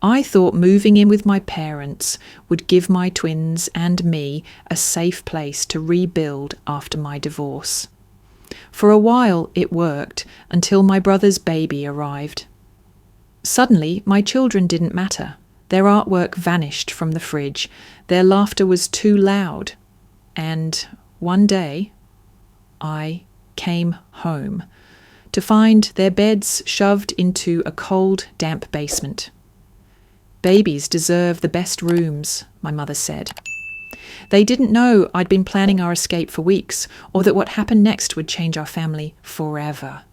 I thought moving in with my parents would give my twins and me a safe place to rebuild after my divorce. For a while it worked until my brother's baby arrived. Suddenly my children didn't matter. Their artwork vanished from the fridge. Their laughter was too loud. And one day I came home to find their beds shoved into a cold, damp basement. Babies deserve the best rooms, my mother said. They didn't know I'd been planning our escape for weeks, or that what happened next would change our family forever.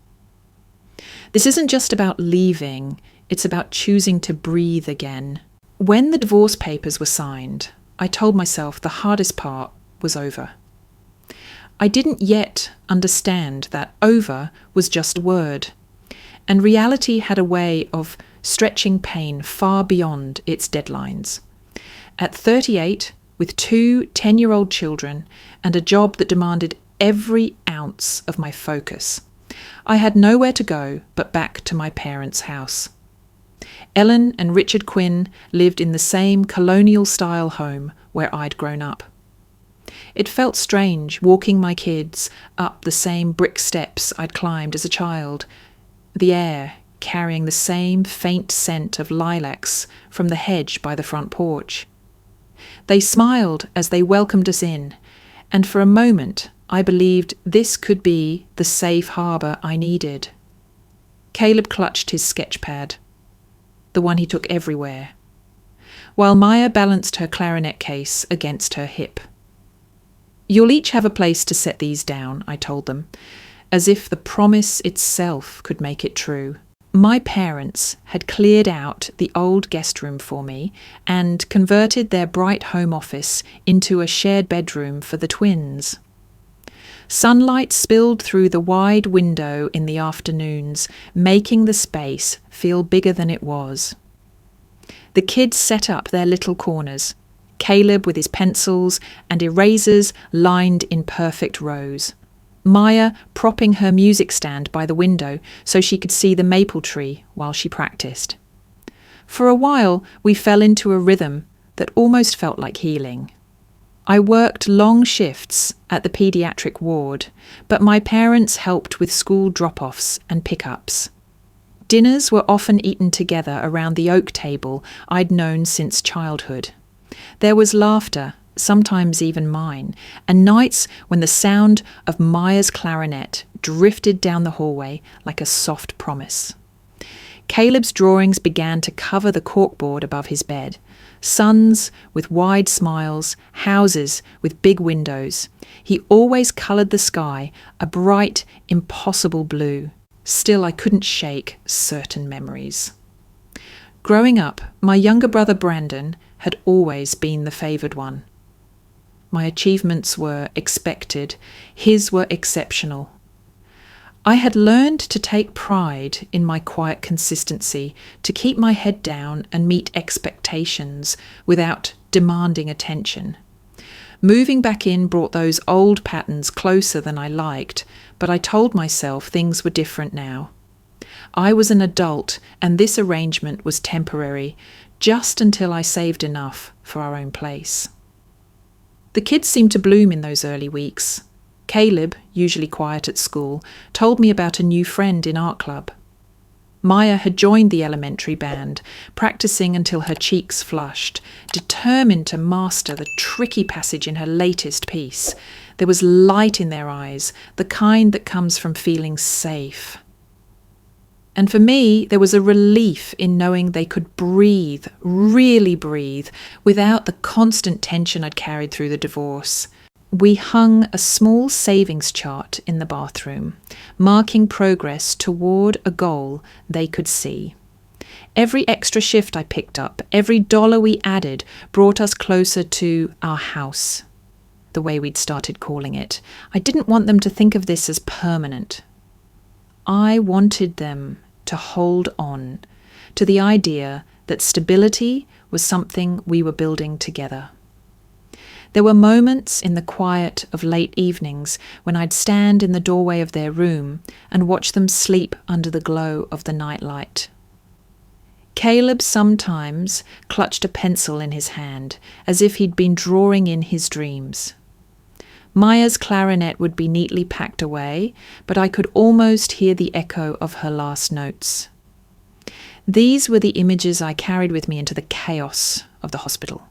This isn't just about leaving, it's about choosing to breathe again. When the divorce papers were signed, I told myself the hardest part was over. I didn't yet understand that over was just a word, and reality had a way of stretching pain far beyond its deadlines. At 38, with 2 10-year-old children and a job that demanded every ounce of my focus, I had nowhere to go but back to my parents' house. Ellen and Richard Quinn lived in the same colonial-style home where I'd grown up. It felt strange walking my kids up the same brick steps I'd climbed as a child, the air carrying the same faint scent of lilacs from the hedge by the front porch. They smiled as they welcomed us in, and for a moment I believed this could be the safe harbour I needed. Caleb clutched his sketch pad, the one he took everywhere, while Maya balanced her clarinet case against her hip. "You'll each have a place to set these down," I told them, as if the promise itself could make it true. My parents had cleared out the old guest room for me and converted their bright home office into a shared bedroom for the twins. Sunlight spilled through the wide window in the afternoons, making the space feel bigger than it was. The kids set up their little corners, Caleb with his pencils and erasers lined in perfect rows. Maya propping her music stand by the window so she could see the maple tree while she practiced. For a while, we fell into a rhythm that almost felt like healing. I worked long shifts at the paediatric ward, but my parents helped with school drop-offs and pick-ups. Dinners were often eaten together around the oak table I'd known since childhood. There was laughter, sometimes even mine, and nights when the sound of Maya's clarinet drifted down the hallway like a soft promise. Caleb's drawings began to cover the corkboard above his bed. Suns with wide smiles, houses with big windows. He always coloured the sky a bright, impossible blue. Still, I couldn't shake certain memories. Growing up, my younger brother Brandon had always been the favoured one. My achievements were expected, his were exceptional. I had learned to take pride in my quiet consistency, to keep my head down and meet expectations without demanding attention. Moving back in brought those old patterns closer than I liked, but I told myself things were different now. I was an adult, and this arrangement was temporary, just until I saved enough for our own place. The kids seemed to bloom in those early weeks. Caleb, usually quiet at school, told me about a new friend in art club. Maya had joined the elementary band, practicing until her cheeks flushed, determined to master the tricky passage in her latest piece. There was light in their eyes, the kind that comes from feeling safe. And for me, there was a relief in knowing they could breathe, really breathe, without the constant tension I'd carried through the divorce. We hung a small savings chart in the bathroom, marking progress toward a goal they could see. Every extra shift I picked up, every dollar we added, brought us closer to our house, the way we'd started calling it. I didn't want them to think of this as permanent. I wanted them to hold on to the idea that stability was something we were building together. There were moments in the quiet of late evenings when I'd stand in the doorway of their room and watch them sleep under the glow of the nightlight. Caleb sometimes clutched a pencil in his hand, as if he'd been drawing in his dreams. Maya's clarinet would be neatly packed away, but I could almost hear the echo of her last notes. These were the images I carried with me into the chaos of the hospital.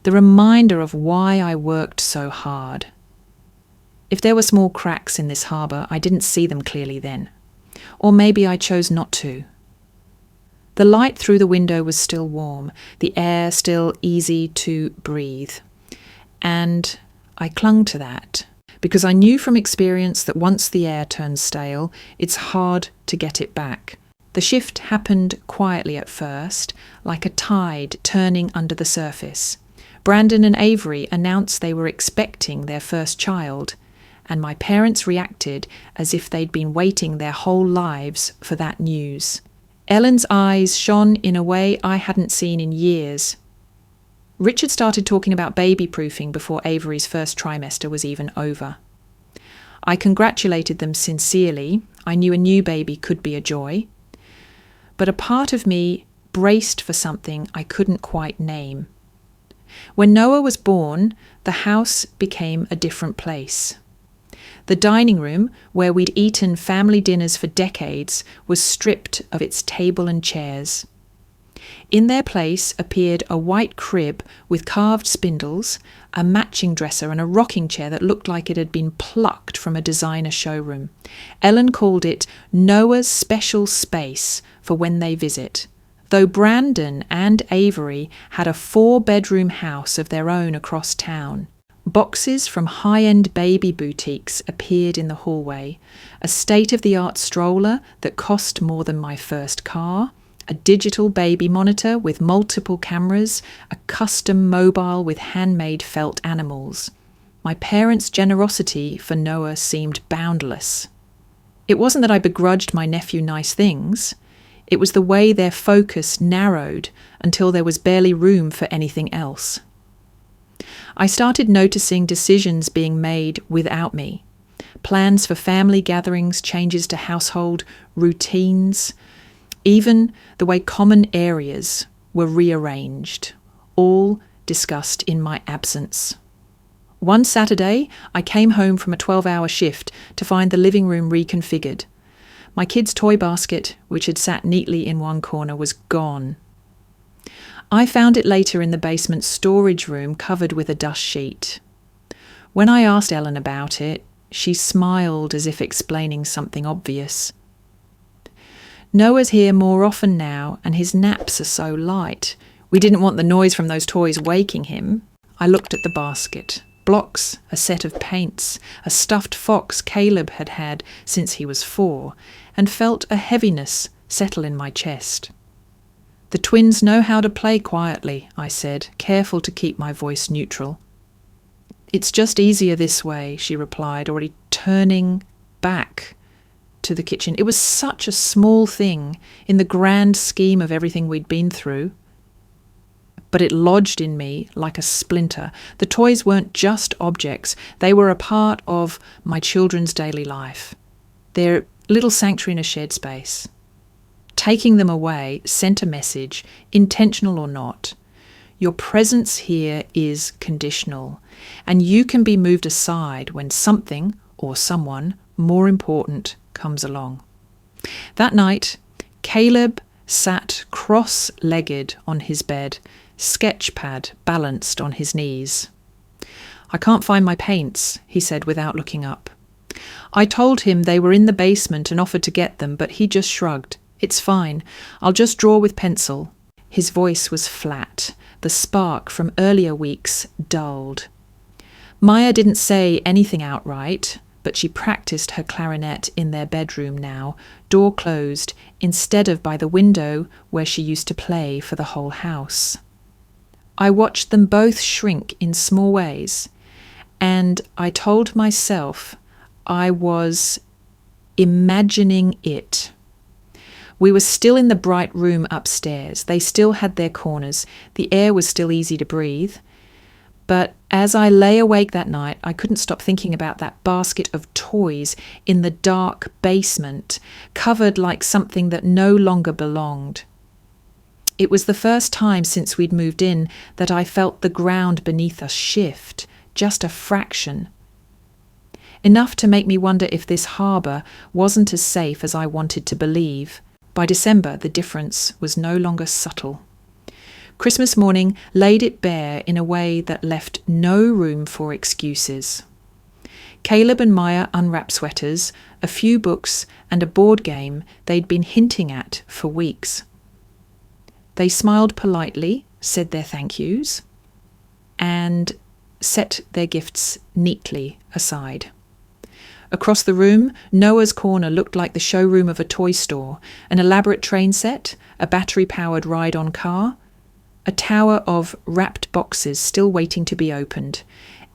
The reminder of why I worked so hard. If there were small cracks in this harbour, I didn't see them clearly then. Or maybe I chose not to. The light through the window was still warm, the air still easy to breathe. And I clung to that, because I knew from experience that once the air turns stale, it's hard to get it back. The shift happened quietly at first, like a tide turning under the surface. Brandon and Avery announced they were expecting their first child, and my parents reacted as if they'd been waiting their whole lives for that news. Ellen's eyes shone in a way I hadn't seen in years. Richard started talking about baby-proofing before Avery's first trimester was even over. I congratulated them sincerely. I knew a new baby could be a joy. But a part of me braced for something I couldn't quite name. When Noah was born, the house became a different place. The dining room, where we'd eaten family dinners for decades, was stripped of its table and chairs. In their place appeared a white crib with carved spindles, a matching dresser and a rocking chair that looked like it had been plucked from a designer showroom. Ellen called it Noah's special space for when they visit, though Brandon and Avery had a 4-bedroom house of their own across town. Boxes from high-end baby boutiques appeared in the hallway, a state-of-the-art stroller that cost more than my first car, a digital baby monitor with multiple cameras, a custom mobile with handmade felt animals. My parents' generosity for Noah seemed boundless. It wasn't that I begrudged my nephew nice things. It was the way their focus narrowed until there was barely room for anything else. I started noticing decisions being made without me. Plans for family gatherings, changes to household routines, even the way common areas were rearranged, all discussed in my absence. One Saturday, I came home from a 12-hour shift to find the living room reconfigured. My kids' toy basket, which had sat neatly in one corner, was gone. I found it later in the basement storage room covered with a dust sheet. When I asked Ellen about it, she smiled as if explaining something obvious. Noah's here more often now, and his naps are so light. We didn't want the noise from those toys waking him. I looked at the basket. Blocks, a set of paints, a stuffed fox Caleb had had since he was 4, and felt a heaviness settle in my chest. The twins know how to play quietly, I said, careful to keep my voice neutral. It's just easier this way, she replied, already turning back to the kitchen. It was such a small thing in the grand scheme of everything we'd been through. But it lodged in me like a splinter. The toys weren't just objects. They were a part of my children's daily life. Their little sanctuary in a shared space. Taking them away sent a message, intentional or not. Your presence here is conditional, and you can be moved aside when something or someone more important comes along. That night, Caleb sat cross-legged on his bed, sketch pad balanced on his knees. I can't find my paints, he said without looking up. I told him they were in the basement and offered to get them, but he just shrugged. It's fine. I'll just draw with pencil. His voice was flat. The spark from earlier weeks dulled. Maya didn't say anything outright, but she practiced her clarinet in their bedroom now, door closed, instead of by the window where she used to play for the whole house. I watched them both shrink in small ways, and I told myself I was imagining it. We were still in the bright room upstairs. They still had their corners. The air was still easy to breathe. But as I lay awake that night, I couldn't stop thinking about that basket of toys in the dark basement, covered like something that no longer belonged. It was the first time since we'd moved in that I felt the ground beneath us shift, just a fraction. Enough to make me wonder if this harbour wasn't as safe as I wanted to believe. By December, the difference was no longer subtle. Christmas morning laid it bare in a way that left no room for excuses. Caleb and Maya unwrapped sweaters, a few books, and a board game they'd been hinting at for weeks. They smiled politely, said their thank yous, and set their gifts neatly aside. Across the room, Noah's corner looked like the showroom of a toy store, an elaborate train set, a battery-powered ride-on car, a tower of wrapped boxes still waiting to be opened.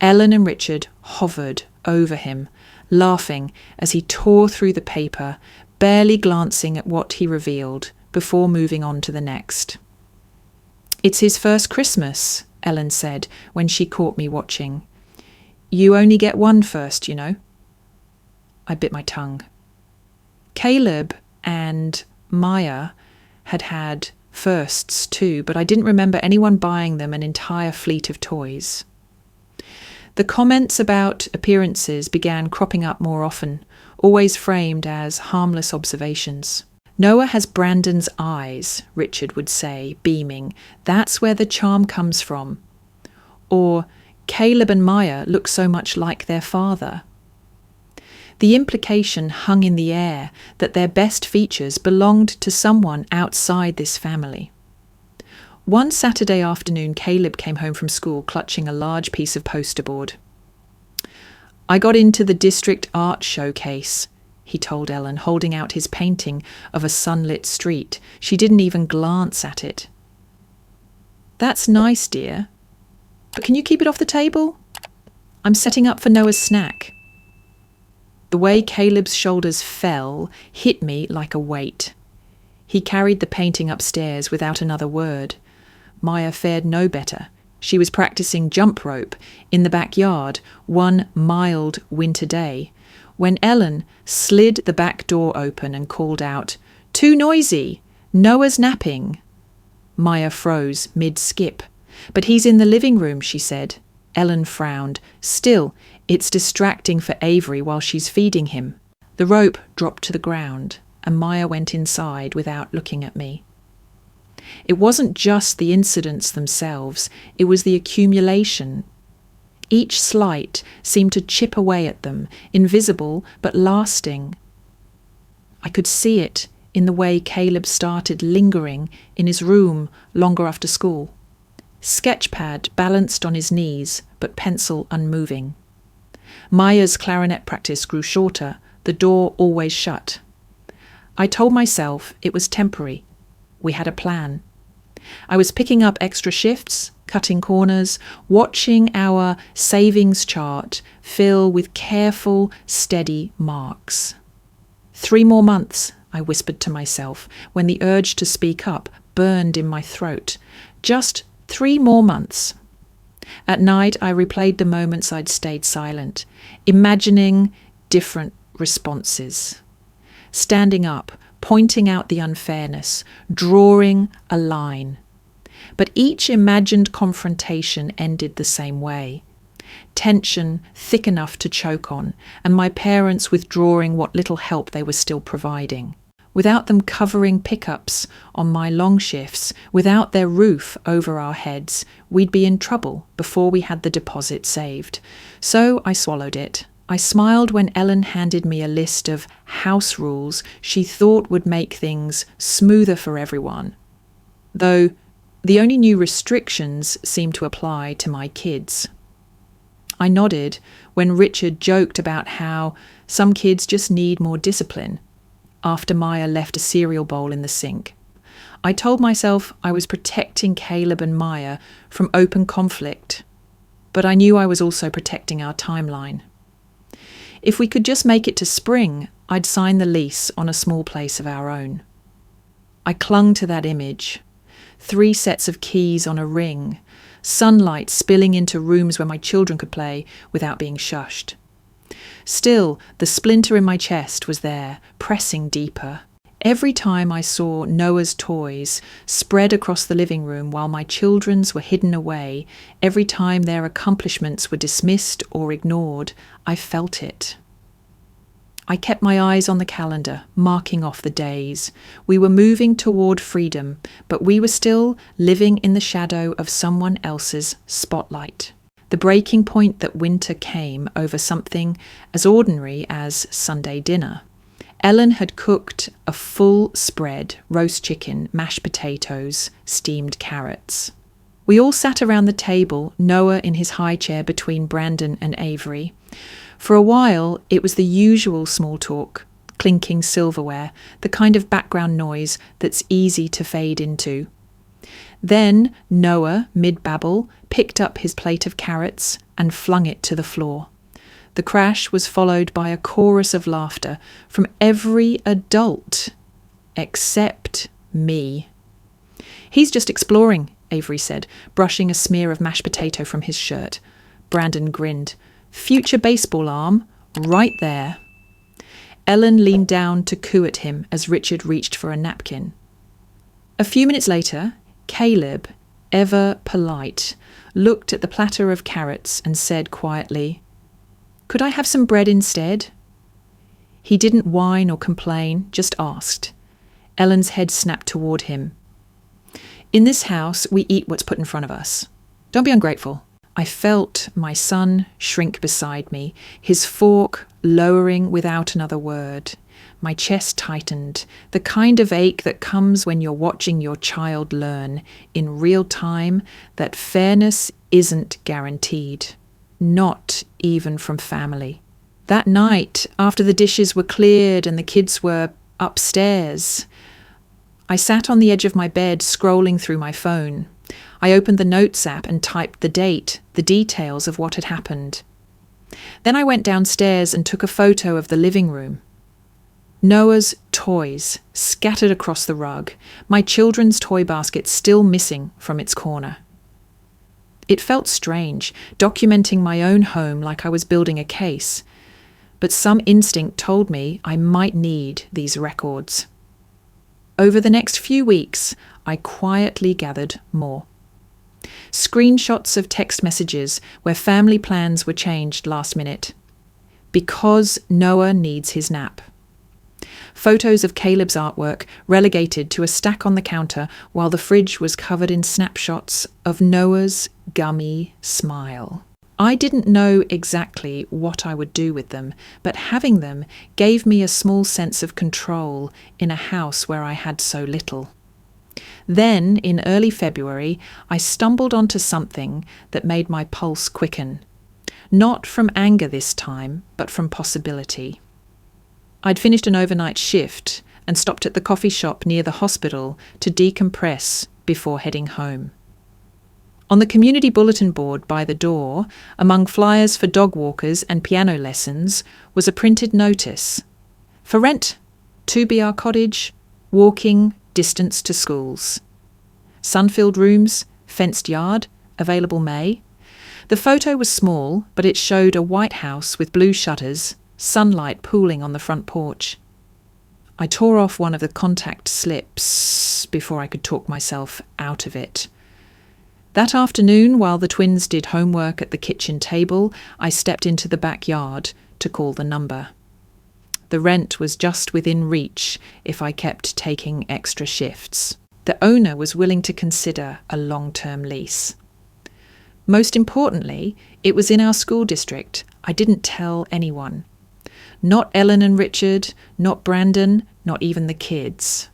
Ellen and Richard hovered over him, laughing as he tore through the paper, barely glancing at what he revealed before moving on to the next. "It's his first Christmas," Ellen said when she caught me watching. "You only get one first, you know." I bit my tongue. Caleb and Maya had firsts too, but I didn't remember anyone buying them an entire fleet of toys. The comments about appearances began cropping up more often, always framed as harmless observations. "Noah has Brandon's eyes," Richard would say, beaming. "That's where the charm comes from." Or, "Caleb and Maya look so much like their father." The implication hung in the air that their best features belonged to someone outside this family. One Saturday afternoon, Caleb came home from school clutching a large piece of poster board. "I got into the district art showcase," he told Ellen, holding out his painting of a sunlit street. She didn't even glance at it. "That's nice, dear. But can you keep it off the table? I'm setting up for Noah's snack." The way Caleb's shoulders fell hit me like a weight. He carried the painting upstairs without another word. Maya fared no better. She was practicing jump rope in the backyard one mild winter day, when Ellen slid the back door open and called out, "Too noisy! Noah's napping!" Maya froze mid-skip. "But he's in the living room," she said. Ellen frowned. "Still, it's distracting for Avery while she's feeding him." The rope dropped to the ground, and Maya went inside without looking at me. It wasn't just the incidents themselves, it was the accumulation. Each slight seemed to chip away at them, invisible but lasting. I could see it in the way Caleb started lingering in his room longer after school. Sketchpad balanced on his knees, but pencil unmoving. Maya's clarinet practice grew shorter, the door always shut. I told myself it was temporary. We had a plan. I was picking up extra shifts, cutting corners, watching our savings chart fill with careful, steady marks. 3 more months, I whispered to myself, when the urge to speak up burned in my throat. Just 3 more months. At night, I replayed the moments I'd stayed silent, imagining different responses. Standing up, pointing out the unfairness, drawing a line. But each imagined confrontation ended the same way. Tension thick enough to choke on, and my parents withdrawing what little help they were still providing. Without them covering pickups on my long shifts, without their roof over our heads, we'd be in trouble before we had the deposit saved. So I swallowed it. I smiled when Ellen handed me a list of house rules she thought would make things smoother for everyone, though the only new restrictions seemed to apply to my kids. I nodded when Richard joked about how some kids just need more discipline after Maya left a cereal bowl in the sink. I told myself I was protecting Caleb and Maya from open conflict, but I knew I was also protecting our timeline. If we could just make it to spring, I'd sign the lease on a small place of our own. I clung to that image. 3 sets of keys on a ring, sunlight spilling into rooms where my children could play without being shushed. Still, the splinter in my chest was there, pressing deeper. Every time I saw Noah's toys spread across the living room while my children's were hidden away, every time their accomplishments were dismissed or ignored, I felt it. I kept my eyes on the calendar, marking off the days. We were moving toward freedom, but we were still living in the shadow of someone else's spotlight. The breaking point that winter came over something as ordinary as Sunday dinner. Ellen had cooked a full spread, roast chicken, mashed potatoes, steamed carrots. We all sat around the table, Noah in his high chair between Brandon and Avery. For a while, it was the usual small talk, clinking silverware, the kind of background noise that's easy to fade into. Then Noah, mid-babble, picked up his plate of carrots and flung it to the floor. The crash was followed by a chorus of laughter from every adult except me. "He's just exploring," Avery said, brushing a smear of mashed potato from his shirt. Brandon grinned. "Future baseball arm, right there." Ellen leaned down to coo at him as Richard reached for a napkin. A few minutes later, Caleb, ever polite, looked at the platter of carrots and said quietly, "Could I have some bread instead?" He didn't whine or complain, just asked. Ellen's head snapped toward him. "In this house, we eat what's put in front of us. Don't be ungrateful." I felt my son shrink beside me, his fork lowering without another word. My chest tightened, the kind of ache that comes when you're watching your child learn, in real time, that fairness isn't guaranteed. Not even from family. That night, after the dishes were cleared and the kids were upstairs, I sat on the edge of my bed scrolling through my phone. I opened the Notes app and typed the date, the details of what had happened. Then I went downstairs and took a photo of the living room. Noah's toys scattered across the rug, my children's toy basket still missing from its corner. It felt strange, documenting my own home like I was building a case, but some instinct told me I might need these records. Over the next few weeks, I quietly gathered more. Screenshots of text messages where family plans were changed last minute. Because Noah needs his nap. Photos of Caleb's artwork relegated to a stack on the counter while the fridge was covered in snapshots of Noah's gummy smile. I didn't know exactly what I would do with them, but having them gave me a small sense of control in a house where I had so little. Then, in early February, I stumbled onto something that made my pulse quicken. Not from anger this time, but from possibility. I'd finished an overnight shift and stopped at the coffee shop near the hospital to decompress before heading home. On the community bulletin board by the door, among flyers for dog walkers and piano lessons, was a printed notice. For rent, 2BR cottage, walking distance to schools. Sun-filled rooms, fenced yard, available May. The photo was small, but it showed a white house with blue shutters, sunlight pooling on the front porch. I tore off one of the contact slips before I could talk myself out of it. That afternoon, while the twins did homework at the kitchen table, I stepped into the backyard to call the number. The rent was just within reach if I kept taking extra shifts. The owner was willing to consider a long-term lease. Most importantly, it was in our school district. I didn't tell anyone. Not Ellen and Richard, not Brandon, not even the kids.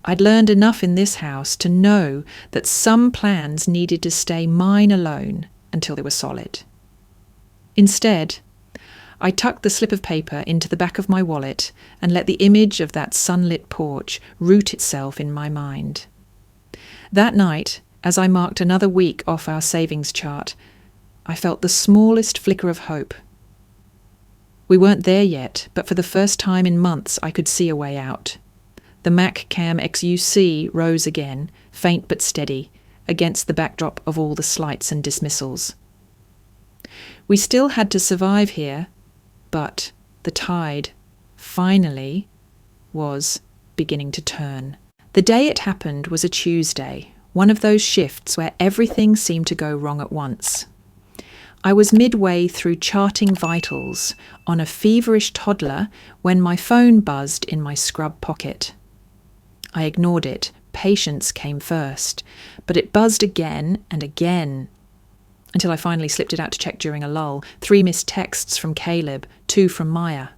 I'd learned enough in this house to know that some plans needed to stay mine alone until they were solid. Instead, I tucked the slip of paper into the back of my wallet and let the image of that sunlit porch root itself in my mind. That night, as I marked another week off our savings chart, I felt the smallest flicker of hope. We weren't there yet, but for the first time in months I could see a way out. The Mac Cam XUC rose again, faint but steady, against the backdrop of all the slights and dismissals. We still had to survive here, but the tide, finally, was beginning to turn. The day it happened was a Tuesday, one of those shifts where everything seemed to go wrong at once. I was midway through charting vitals on a feverish toddler when my phone buzzed in my scrub pocket. I ignored it. Patience came first, but it buzzed again and again, until I finally slipped it out to check during a lull. 3 missed texts from Caleb, 2 from Maya.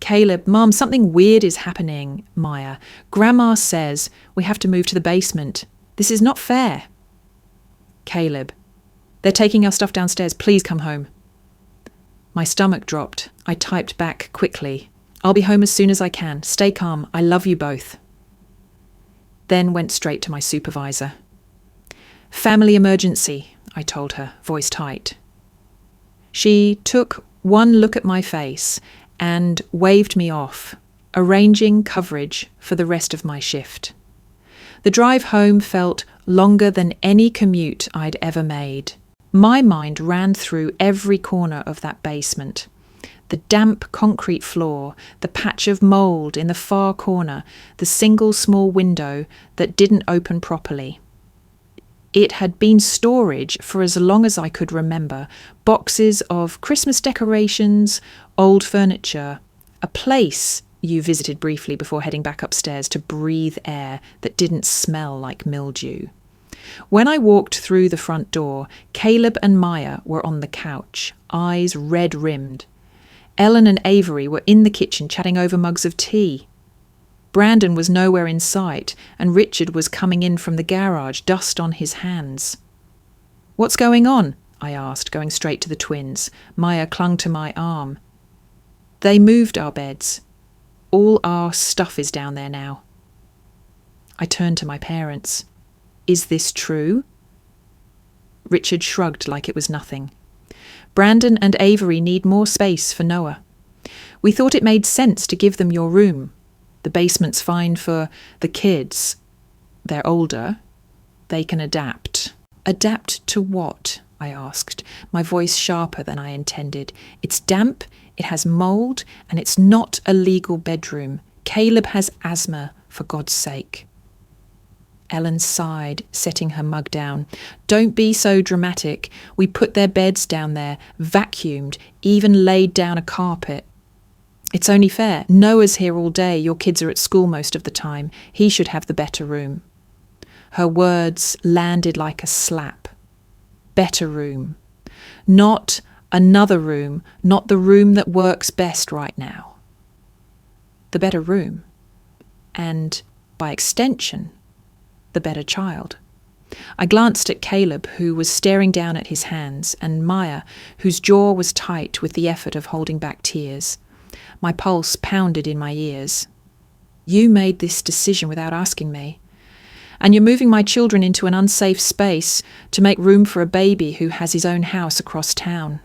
Caleb, Mom, something weird is happening, Maya. Grandma says we have to move to the basement. This is not fair. Caleb, they're taking our stuff downstairs. Please come home. My stomach dropped. I typed back quickly. I'll be home as soon as I can. Stay calm. I love you both. Then went straight to my supervisor. Family emergency, I told her, voice tight. She took one look at my face and waved me off, arranging coverage for the rest of my shift. The drive home felt longer than any commute I'd ever made. My mind ran through every corner of that basement. The damp concrete floor, the patch of mould in the far corner, the single small window that didn't open properly. It had been storage for as long as I could remember. Boxes of Christmas decorations, old furniture, a place you visited briefly before heading back upstairs to breathe air that didn't smell like mildew. When I walked through the front door, Caleb and Maya were on the couch, eyes red-rimmed. Ellen and Avery were in the kitchen chatting over mugs of tea. Brandon was nowhere in sight, and Richard was coming in from the garage, dust on his hands. "What's going on?" I asked, going straight to the twins. Maya clung to my arm. "They moved our beds. All our stuff is down there now." I turned to my parents. "Is this true?" Richard shrugged like it was nothing. "Brandon and Avery need more space for Noah. We thought it made sense to give them your room. The basement's fine for the kids. They're older. They can adapt." "Adapt to what?" I asked, my voice sharper than I intended. "It's damp, it has mould, and it's not a legal bedroom. Caleb has asthma, for God's sake." Ellen sighed, setting her mug down. "Don't be so dramatic. We put their beds down there, vacuumed, even laid down a carpet. It's only fair. Noah's here all day. Your kids are at school most of the time. He should have the better room." Her words landed like a slap. Better room. Not another room, not the room that works best right now. The better room. And, by extension, the better child. I glanced at Caleb, who was staring down at his hands, and Maya, whose jaw was tight with the effort of holding back tears. My pulse pounded in my ears. "You made this decision without asking me. And you're moving my children into an unsafe space to make room for a baby who has his own house across town."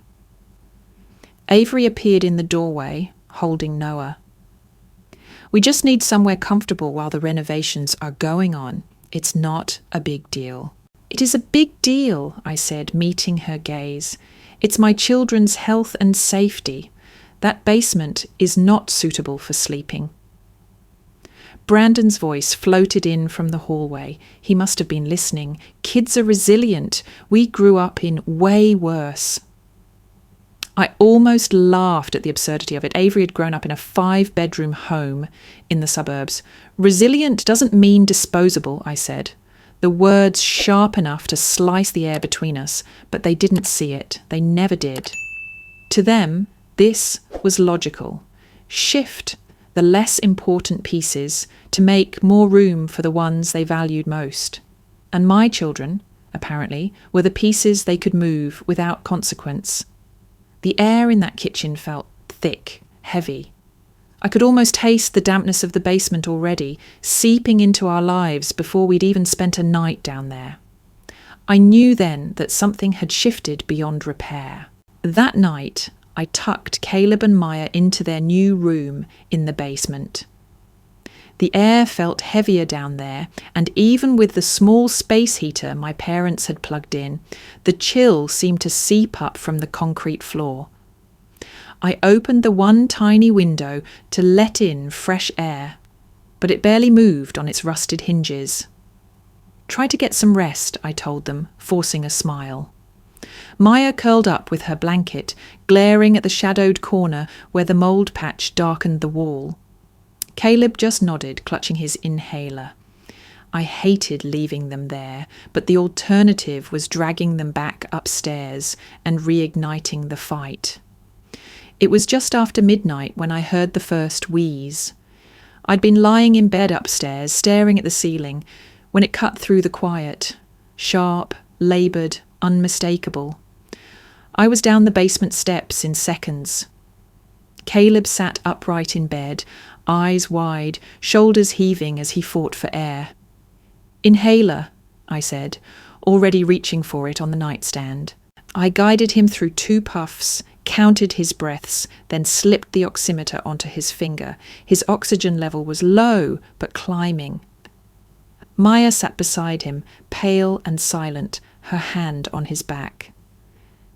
Avery appeared in the doorway, holding Noah. "We just need somewhere comfortable while the renovations are going on. It's not a big deal." "It is a big deal," I said, meeting her gaze. "It's my children's health and safety. That basement is not suitable for sleeping." Brandon's voice floated in from the hallway. He must have been listening. "Kids are resilient. We grew up in way worse." I almost laughed at the absurdity of it. Avery had grown up in a 5-bedroom home in the suburbs. "Resilient doesn't mean disposable," I said. The words sharp enough to slice the air between us, but they didn't see it. They never did. To them, this was logical. Shift the less important pieces to make more room for the ones they valued most. And my children, apparently, were the pieces they could move without consequence. The air in that kitchen felt thick, heavy. I could almost taste the dampness of the basement already, seeping into our lives before we'd even spent a night down there. I knew then that something had shifted beyond repair. That night, I tucked Caleb and Maya into their new room in the basement. The air felt heavier down there, and even with the small space heater my parents had plugged in, the chill seemed to seep up from the concrete floor. I opened the one tiny window to let in fresh air, but it barely moved on its rusted hinges. "Try to get some rest," I told them, forcing a smile. Maya curled up with her blanket, glaring at the shadowed corner where the mould patch darkened the wall. Caleb just nodded, clutching his inhaler. I hated leaving them there, but the alternative was dragging them back upstairs and reigniting the fight. It was just after midnight when I heard the first wheeze. I'd been lying in bed upstairs, staring at the ceiling, when it cut through the quiet. Sharp, laboured, unmistakable. I was down the basement steps in seconds. Caleb sat upright in bed, eyes wide, shoulders heaving as he fought for air. "Inhaler," I said, already reaching for it on the nightstand. I guided him through 2 puffs, counted his breaths, then slipped the oximeter onto his finger. His oxygen level was low, but climbing. Maya sat beside him, pale and silent, her hand on his back.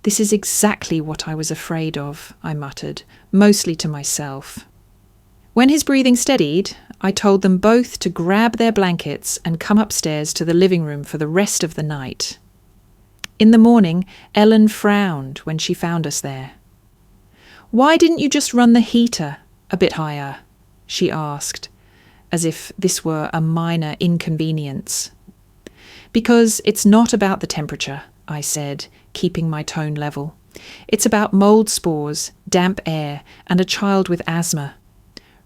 "This is exactly what I was afraid of," I muttered, mostly to myself. When his breathing steadied, I told them both to grab their blankets and come upstairs to the living room for the rest of the night. In the morning, Ellen frowned when she found us there. "Why didn't you just run the heater a bit higher?" she asked, as if this were a minor inconvenience. "Because it's not about the temperature," I said, keeping my tone level. "It's about mould spores, damp air, and a child with asthma."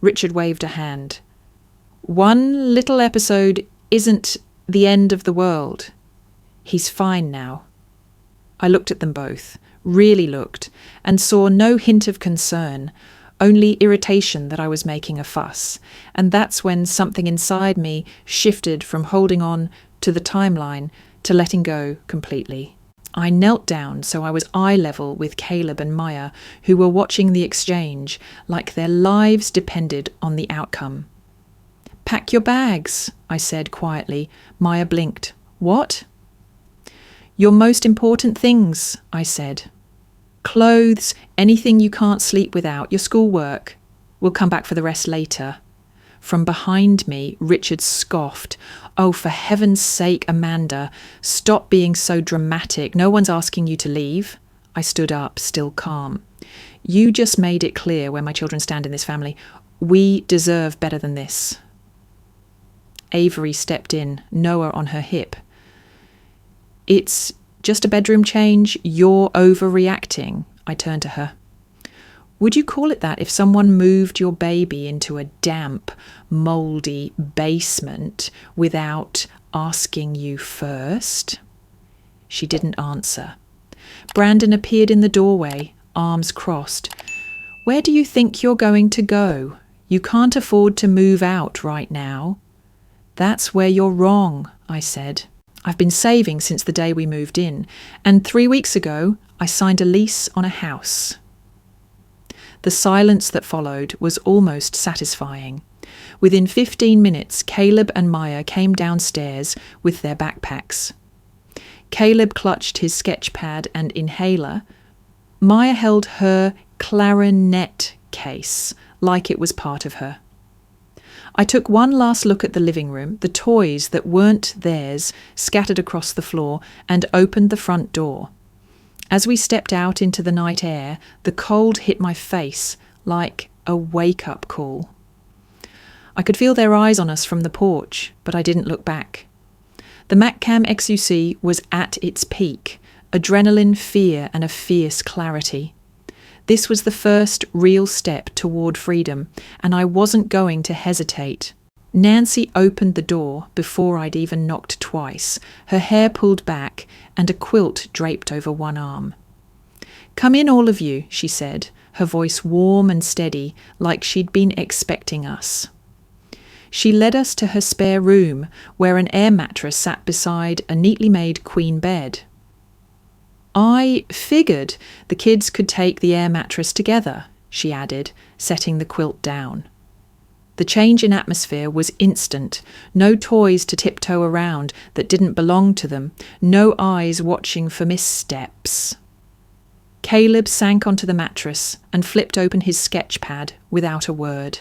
Richard waved a hand. "One little episode isn't the end of the world. He's fine now." I looked at them both, really looked, and saw no hint of concern, only irritation that I was making a fuss, and that's when something inside me shifted from holding on to the timeline to letting go completely. I knelt down so I was eye level with Caleb and Maya, who were watching the exchange like their lives depended on the outcome. "Pack your bags," I said quietly. Maya blinked. "What?" "Your most important things," I said. "Clothes, anything you can't sleep without, your schoolwork. We'll come back for the rest later." From behind me, Richard scoffed. "Oh, for heaven's sake, Amanda, stop being so dramatic. No one's asking you to leave." I stood up, still calm. "You just made it clear where my children stand in this family. We deserve better than this." Avery stepped in, Noah on her hip. "It's just a bedroom change. You're overreacting." I turned to her. "Would you call it that if someone moved your baby into a damp, mouldy basement without asking you first?" She didn't answer. Brandon appeared in the doorway, arms crossed. "Where do you think you're going to go? You can't afford to move out right now." "That's where you're wrong," I said. "I've been saving since the day we moved in, and 3 weeks ago I signed a lease on a house." The silence that followed was almost satisfying. Within 15 minutes, Caleb and Maya came downstairs with their backpacks. Caleb clutched his sketch pad and inhaler. Maya held her clarinet case like it was part of her. I took one last look at the living room, the toys that weren't theirs scattered across the floor, and opened the front door. As we stepped out into the night air, the cold hit my face like a wake-up call. I could feel their eyes on us from the porch, but I didn't look back. The MacCam XUC was at its peak, adrenaline, fear, and a fierce clarity. This was the first real step toward freedom, and I wasn't going to hesitate. Nancy opened the door before I'd even knocked twice, her hair pulled back and a quilt draped over one arm. "Come in, all of you," she said, her voice warm and steady, like she'd been expecting us. She led us to her spare room, where an air mattress sat beside a neatly made queen bed. "I figured the kids could take the air mattress together," she added, setting the quilt down. The change in atmosphere was instant. No toys to tiptoe around that didn't belong to them. No eyes watching for missteps. Caleb sank onto the mattress and flipped open his sketch pad without a word.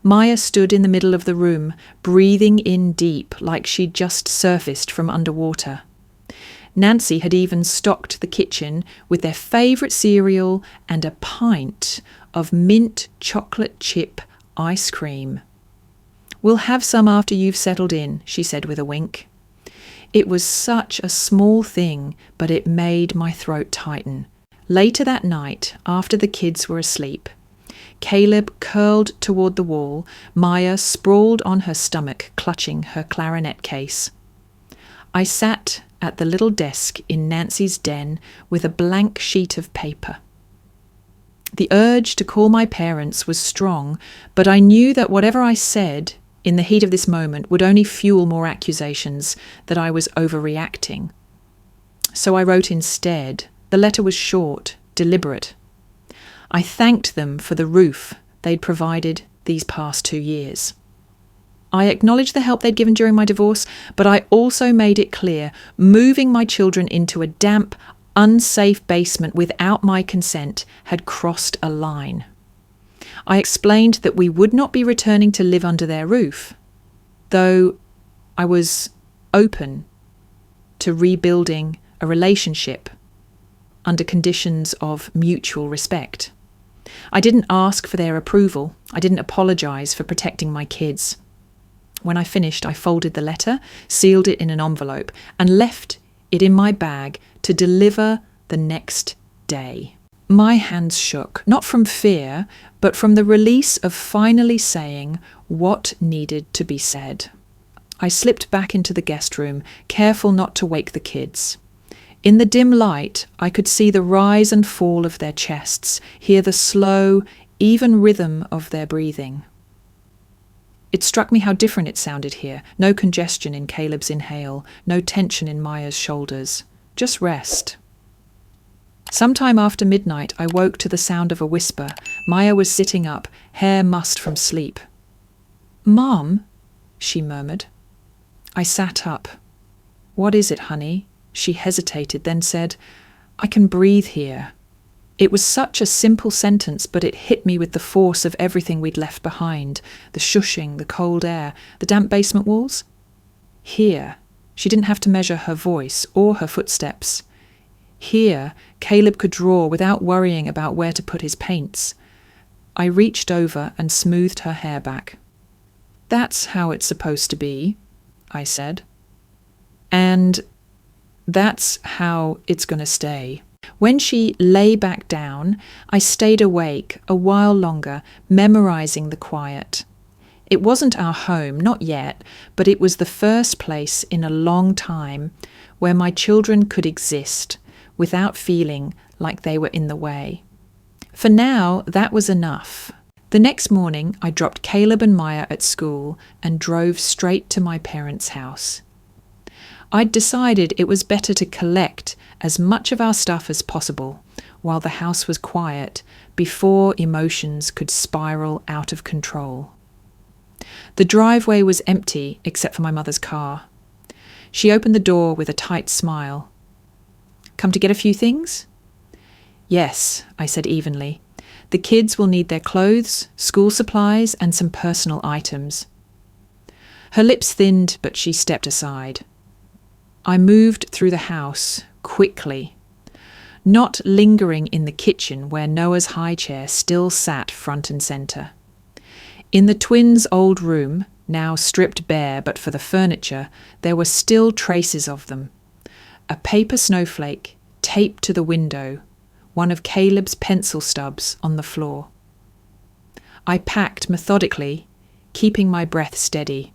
Maya stood in the middle of the room, breathing in deep like she'd just surfaced from underwater. Nancy had even stocked the kitchen with their favourite cereal and a pint of mint chocolate chip ice cream. "We'll have some after you've settled in," she said with a wink. It was such a small thing, but it made my throat tighten. Later that night, after the kids were asleep, Caleb curled toward the wall, Maya sprawled on her stomach, clutching her clarinet case. I sat at the little desk in Nancy's den with a blank sheet of paper. The urge to call my parents was strong, but I knew that whatever I said in the heat of this moment would only fuel more accusations that I was overreacting. So I wrote instead. The letter was short, deliberate. I thanked them for the roof they'd provided these past 2 years. I acknowledged the help they'd given during my divorce, but I also made it clear moving my children into a damp, unsafe basement without my consent had crossed a line. I explained that we would not be returning to live under their roof, though I was open to rebuilding a relationship under conditions of mutual respect. I didn't ask for their approval. I didn't apologise for protecting my kids. When I finished, I folded the letter, sealed it in an envelope, and left it in my bag to deliver the next day. My hands shook, not from fear, but from the release of finally saying what needed to be said. I slipped back into the guest room, careful not to wake the kids. In the dim light, I could see the rise and fall of their chests, hear the slow, even rhythm of their breathing. It struck me how different it sounded here. No congestion in Caleb's inhale, no tension in Maya's shoulders. Just rest. Sometime after midnight, I woke to the sound of a whisper. Maya was sitting up, hair mussed from sleep. "Mom," she murmured. I sat up. "What is it, honey?" She hesitated, then said, "I can breathe here." It was such a simple sentence, but it hit me with the force of everything we'd left behind. The shushing, the cold air, the damp basement walls. Here, she didn't have to measure her voice or her footsteps. Here, Caleb could draw without worrying about where to put his paints. I reached over and smoothed her hair back. "That's how it's supposed to be," I said. "And that's how it's going to stay." When she lay back down, I stayed awake a while longer, memorizing the quiet. It wasn't our home, not yet, but it was the first place in a long time where my children could exist without feeling like they were in the way. For now, that was enough. The next morning, I dropped Caleb and Maya at school and drove straight to my parents' house. I'd decided it was better to collect as much of our stuff as possible while the house was quiet before emotions could spiral out of control. The driveway was empty except for my mother's car. She opened the door with a tight smile. "Come to get a few things?" "Yes," I said evenly. "The kids will need their clothes, school supplies, and some personal items." Her lips thinned, but she stepped aside. I moved through the house quickly, not lingering in the kitchen where Noah's high chair still sat front and centre. In the twins' old room, now stripped bare but for the furniture, there were still traces of them. A paper snowflake taped to the window, one of Caleb's pencil stubs on the floor. I packed methodically, keeping my breath steady.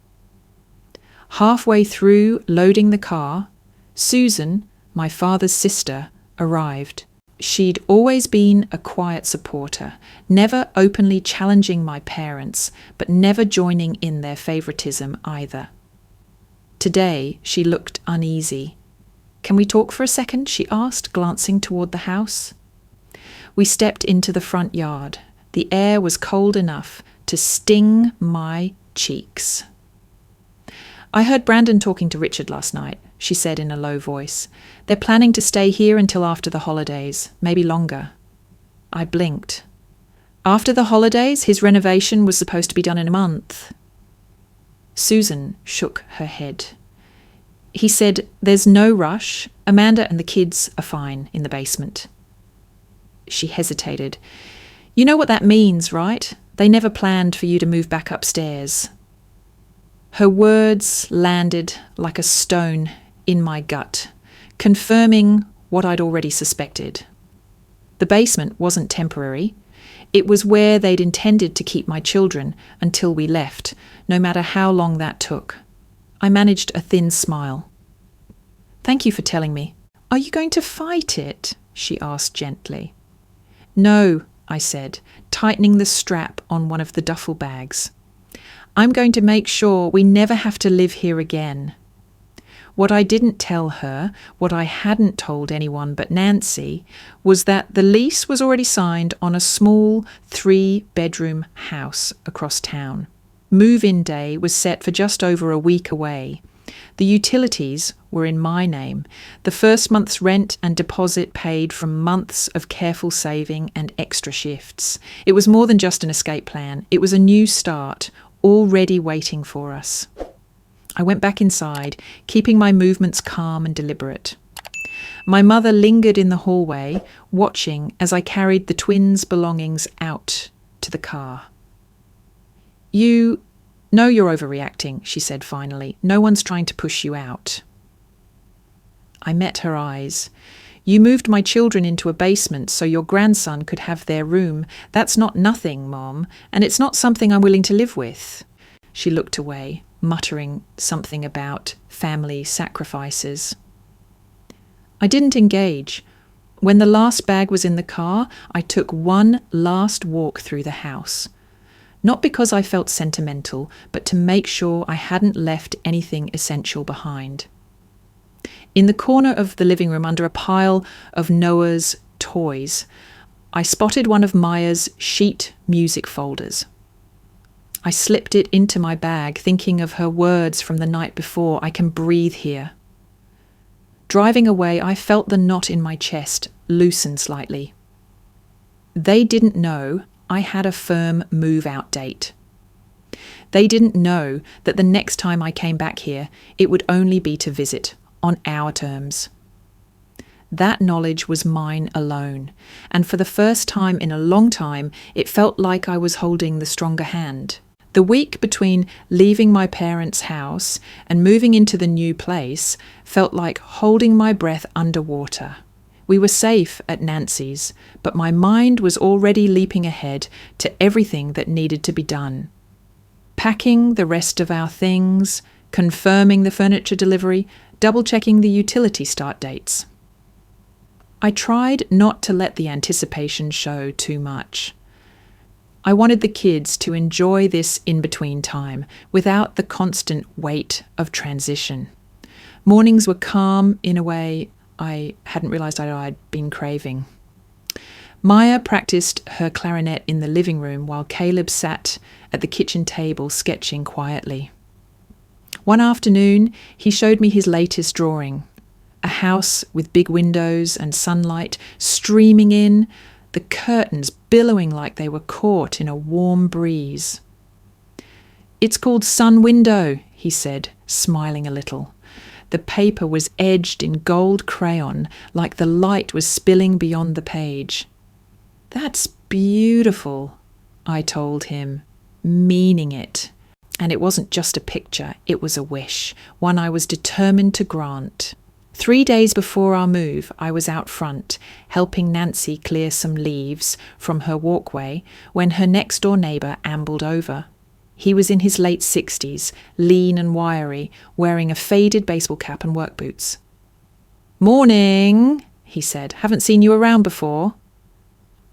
Halfway through loading the car, Susan, my father's sister, arrived. She'd always been a quiet supporter, never openly challenging my parents, but never joining in their favouritism either. Today, she looked uneasy. "Can we talk for a second?" she asked, glancing toward the house. We stepped into the front yard. The air was cold enough to sting my cheeks. I heard Brandon talking to Richard last night, she said in a low voice. They're planning to stay here until after the holidays, maybe longer. I blinked. After the holidays, his renovation was supposed to be done in a month. Susan shook her head. He said, there's no rush. Amanda and the kids are fine in the basement. She hesitated. You know what that means, right? They never planned for you to move back upstairs. Her words landed like a stone in my gut, confirming what I'd already suspected. The basement wasn't temporary. It was where they'd intended to keep my children until we left, no matter how long that took. I managed a thin smile. Thank you for telling me. Are you going to fight it? She asked gently. No, I said, tightening the strap on one of the duffel bags. I'm going to make sure we never have to live here again. What I didn't tell her, what I hadn't told anyone but Nancy, was that the lease was already signed on a small 3-bedroom house across town. Move-in day was set for just over a week away. The utilities were in my name. The first month's rent and deposit paid from months of careful saving and extra shifts. It was more than just an escape plan. It was a new start, already waiting for us. I went back inside, keeping my movements calm and deliberate. My mother lingered in the hallway, watching as I carried the twins' belongings out to the car. You know you're overreacting, she said finally. No one's trying to push you out. I met her eyes. You moved my children into a basement so your grandson could have their room. That's not nothing, Mom, and it's not something I'm willing to live with. She looked away, muttering something about family sacrifices. I didn't engage. When the last bag was in the car, I took one last walk through the house. Not because I felt sentimental, but to make sure I hadn't left anything essential behind. In the corner of the living room, under a pile of Noah's toys, I spotted one of Maya's sheet music folders. I slipped it into my bag, thinking of her words from the night before, I can breathe here. Driving away, I felt the knot in my chest loosen slightly. They didn't know I had a firm move-out date. They didn't know that the next time I came back here, it would only be to visit, on our terms. That knowledge was mine alone, and for the first time in a long time, it felt like I was holding the stronger hand. The week between leaving my parents' house and moving into the new place felt like holding my breath underwater. We were safe at Nancy's, but my mind was already leaping ahead to everything that needed to be done. Packing the rest of our things, confirming the furniture delivery, double-checking the utility start dates. I tried not to let the anticipation show too much. I wanted the kids to enjoy this in-between time without the constant weight of transition. Mornings were calm in a way I hadn't realised I'd been craving. Maya practised her clarinet in the living room while Caleb sat at the kitchen table sketching quietly. One afternoon, he showed me his latest drawing, a house with big windows and sunlight streaming in, the curtains billowing like they were caught in a warm breeze. It's called Sun Window, he said, smiling a little. The paper was edged in gold crayon, like the light was spilling beyond the page. That's beautiful, I told him, meaning it. And it wasn't just a picture, it was a wish, one I was determined to grant. 3 days before our move, I was out front, helping Nancy clear some leaves from her walkway when her next-door neighbour ambled over. He was in his late 60s, lean and wiry, wearing a faded baseball cap and work boots. "Morning," he said. "Haven't seen you around before."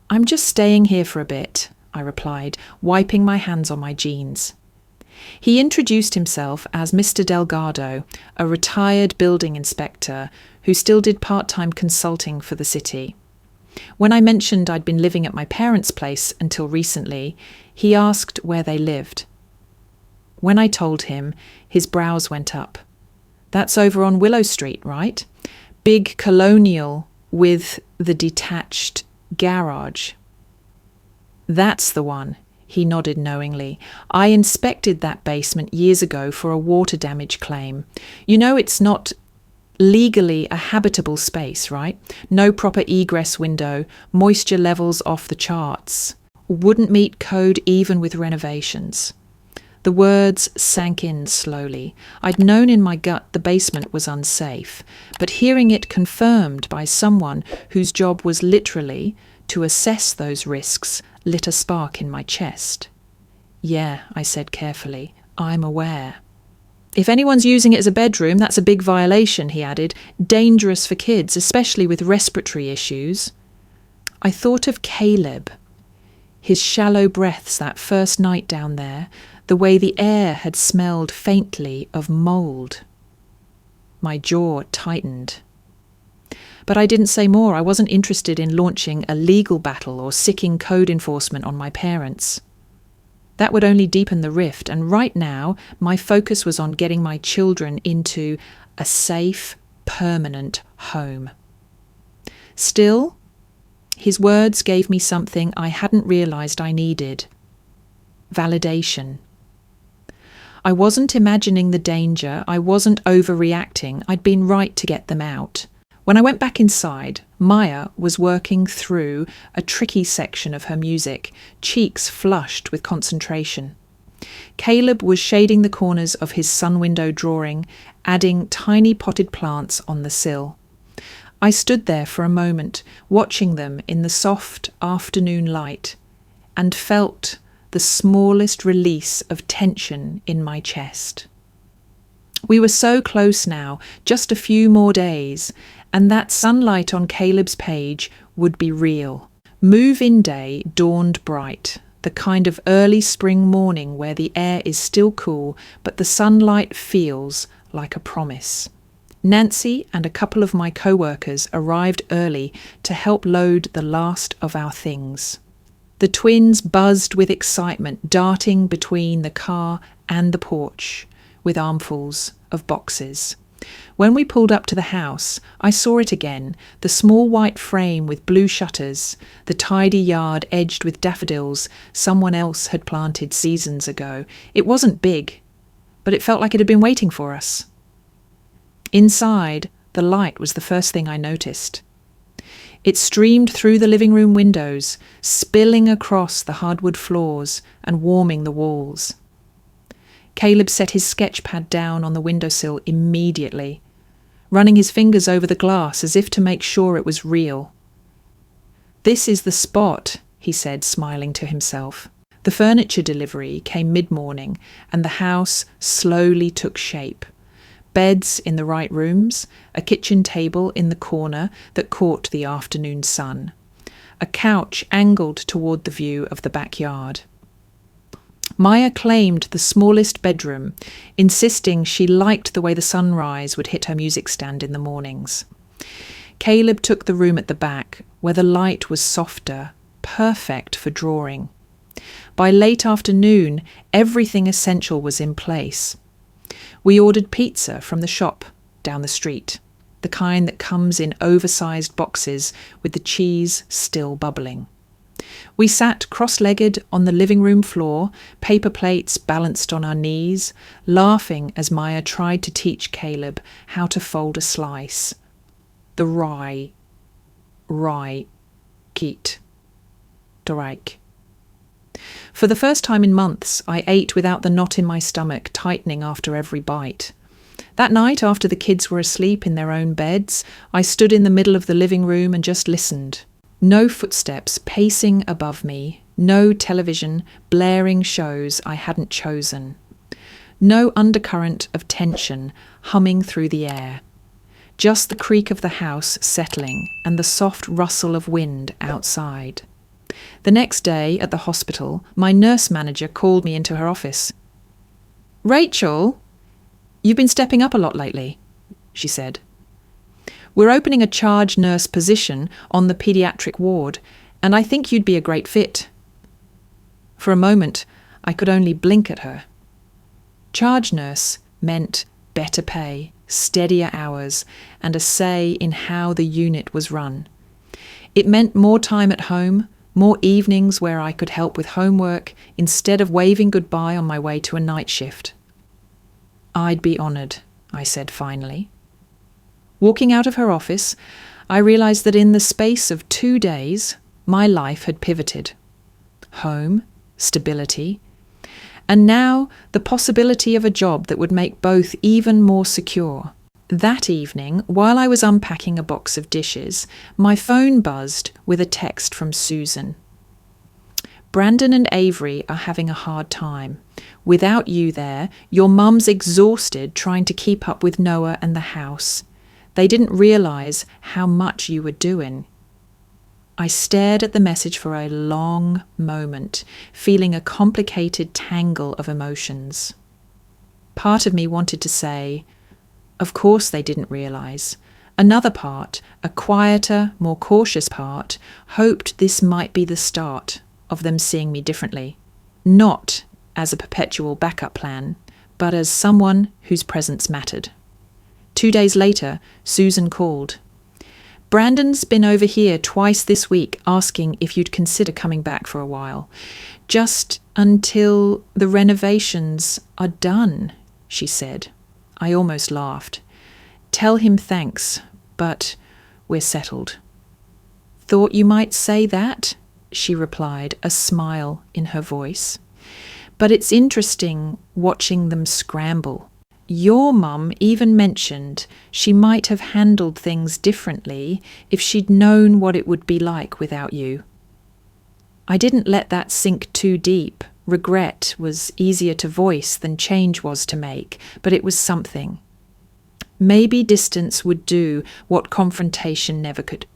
"I'm just staying here for a bit," I replied, wiping my hands on my jeans. He introduced himself as Mr. Delgado, a retired building inspector who still did part-time consulting for the city. When I mentioned I'd been living at my parents' place until recently, he asked where they lived. When I told him, his brows went up. That's over on Willow Street, right? Big colonial with the detached garage. That's the one, he nodded knowingly. I inspected that basement years ago for a water damage claim. You know it's not legally a habitable space, right? No proper egress window, moisture levels off the charts. Wouldn't meet code even with renovations. The words sank in slowly. I'd known in my gut the basement was unsafe, but hearing it confirmed by someone whose job was literally to assess those risks lit a spark in my chest. Yeah, I said carefully, I'm aware. If anyone's using it as a bedroom, that's a big violation, he added. Dangerous for kids, especially with respiratory issues. I thought of Caleb. His shallow breaths that first night down there, the way the air had smelled faintly of mould. My jaw tightened. But I didn't say more. I wasn't interested in launching a legal battle or sicking code enforcement on my parents. That would only deepen the rift, and right now my focus was on getting my children into a safe, permanent home. Still, his words gave me something I hadn't realised I needed. Validation. I wasn't imagining the danger, I wasn't overreacting, I'd been right to get them out. When I went back inside, Maya was working through a tricky section of her music, cheeks flushed with concentration. Caleb was shading the corners of his sun window drawing, adding tiny potted plants on the sill. I stood there for a moment, watching them in the soft afternoon light, and felt the smallest release of tension in my chest. We were so close now, just a few more days, and that sunlight on Caleb's page would be real. Move-in day dawned bright, the kind of early spring morning where the air is still cool, but the sunlight feels like a promise. Nancy and a couple of my co-workers arrived early to help load the last of our things. The twins buzzed with excitement, darting between the car and the porch with armfuls of boxes. When we pulled up to the house, I saw it again, the small white frame with blue shutters, the tidy yard edged with daffodils someone else had planted seasons ago. It wasn't big, but it felt like it had been waiting for us. Inside, the light was the first thing I noticed. It streamed through the living room windows, spilling across the hardwood floors and warming the walls. Caleb set his sketch pad down on the windowsill immediately, running his fingers over the glass as if to make sure it was real. "This is the spot," he said, smiling to himself. The furniture delivery came mid-morning, and the house slowly took shape. Beds in the right rooms, a kitchen table in the corner that caught the afternoon sun, a couch angled toward the view of the backyard. Maya claimed the smallest bedroom, insisting she liked the way the sunrise would hit her music stand in the mornings. Caleb took the room at the back, where the light was softer, perfect for drawing. By late afternoon, everything essential was in place. We ordered pizza from the shop down the street, the kind that comes in oversized boxes with the cheese still bubbling. We sat cross-legged on the living room floor, paper plates balanced on our knees, laughing as Maya tried to teach Caleb how to fold a slice. The rye, keet, doraik. For the first time in months, I ate without the knot in my stomach tightening after every bite. That night, after the kids were asleep in their own beds, I stood in the middle of the living room and just listened. No footsteps pacing above me, no television blaring shows I hadn't chosen. No undercurrent of tension humming through the air. Just the creak of the house settling and the soft rustle of wind outside. The next day at the hospital, my nurse manager called me into her office. "Rachel, you've been stepping up a lot lately," she said. "We're opening a charge nurse position on the paediatric ward, and I think you'd be a great fit." For a moment, I could only blink at her. Charge nurse meant better pay, steadier hours, and a say in how the unit was run. It meant more time at home, more evenings where I could help with homework instead of waving goodbye on my way to a night shift. I'd be honoured, I said finally. Walking out of her office, I realised that in the space of 2 days, my life had pivoted. Home, stability, and now the possibility of a job that would make both even more secure. That evening, while I was unpacking a box of dishes, my phone buzzed with a text from Susan. Brandon and Avery are having a hard time. Without you there, your mum's exhausted trying to keep up with Noah and the house. They didn't realise how much you were doing. I stared at the message for a long moment, feeling a complicated tangle of emotions. Part of me wanted to say, of course they didn't realise. Another part, a quieter, more cautious part, hoped this might be the start of them seeing me differently. Not as a perpetual backup plan, but as someone whose presence mattered. 2 days later, Susan called. Brandon's been over here twice this week asking if you'd consider coming back for a while. Just until the renovations are done, she said. I almost laughed. Tell him thanks, but we're settled. Thought you might say that, she replied, a smile in her voice. But it's interesting watching them scramble. Your mum even mentioned she might have handled things differently if she'd known what it would be like without you. I didn't let that sink too deep. Regret was easier to voice than change was to make, but it was something. Maybe distance would do what confrontation never could.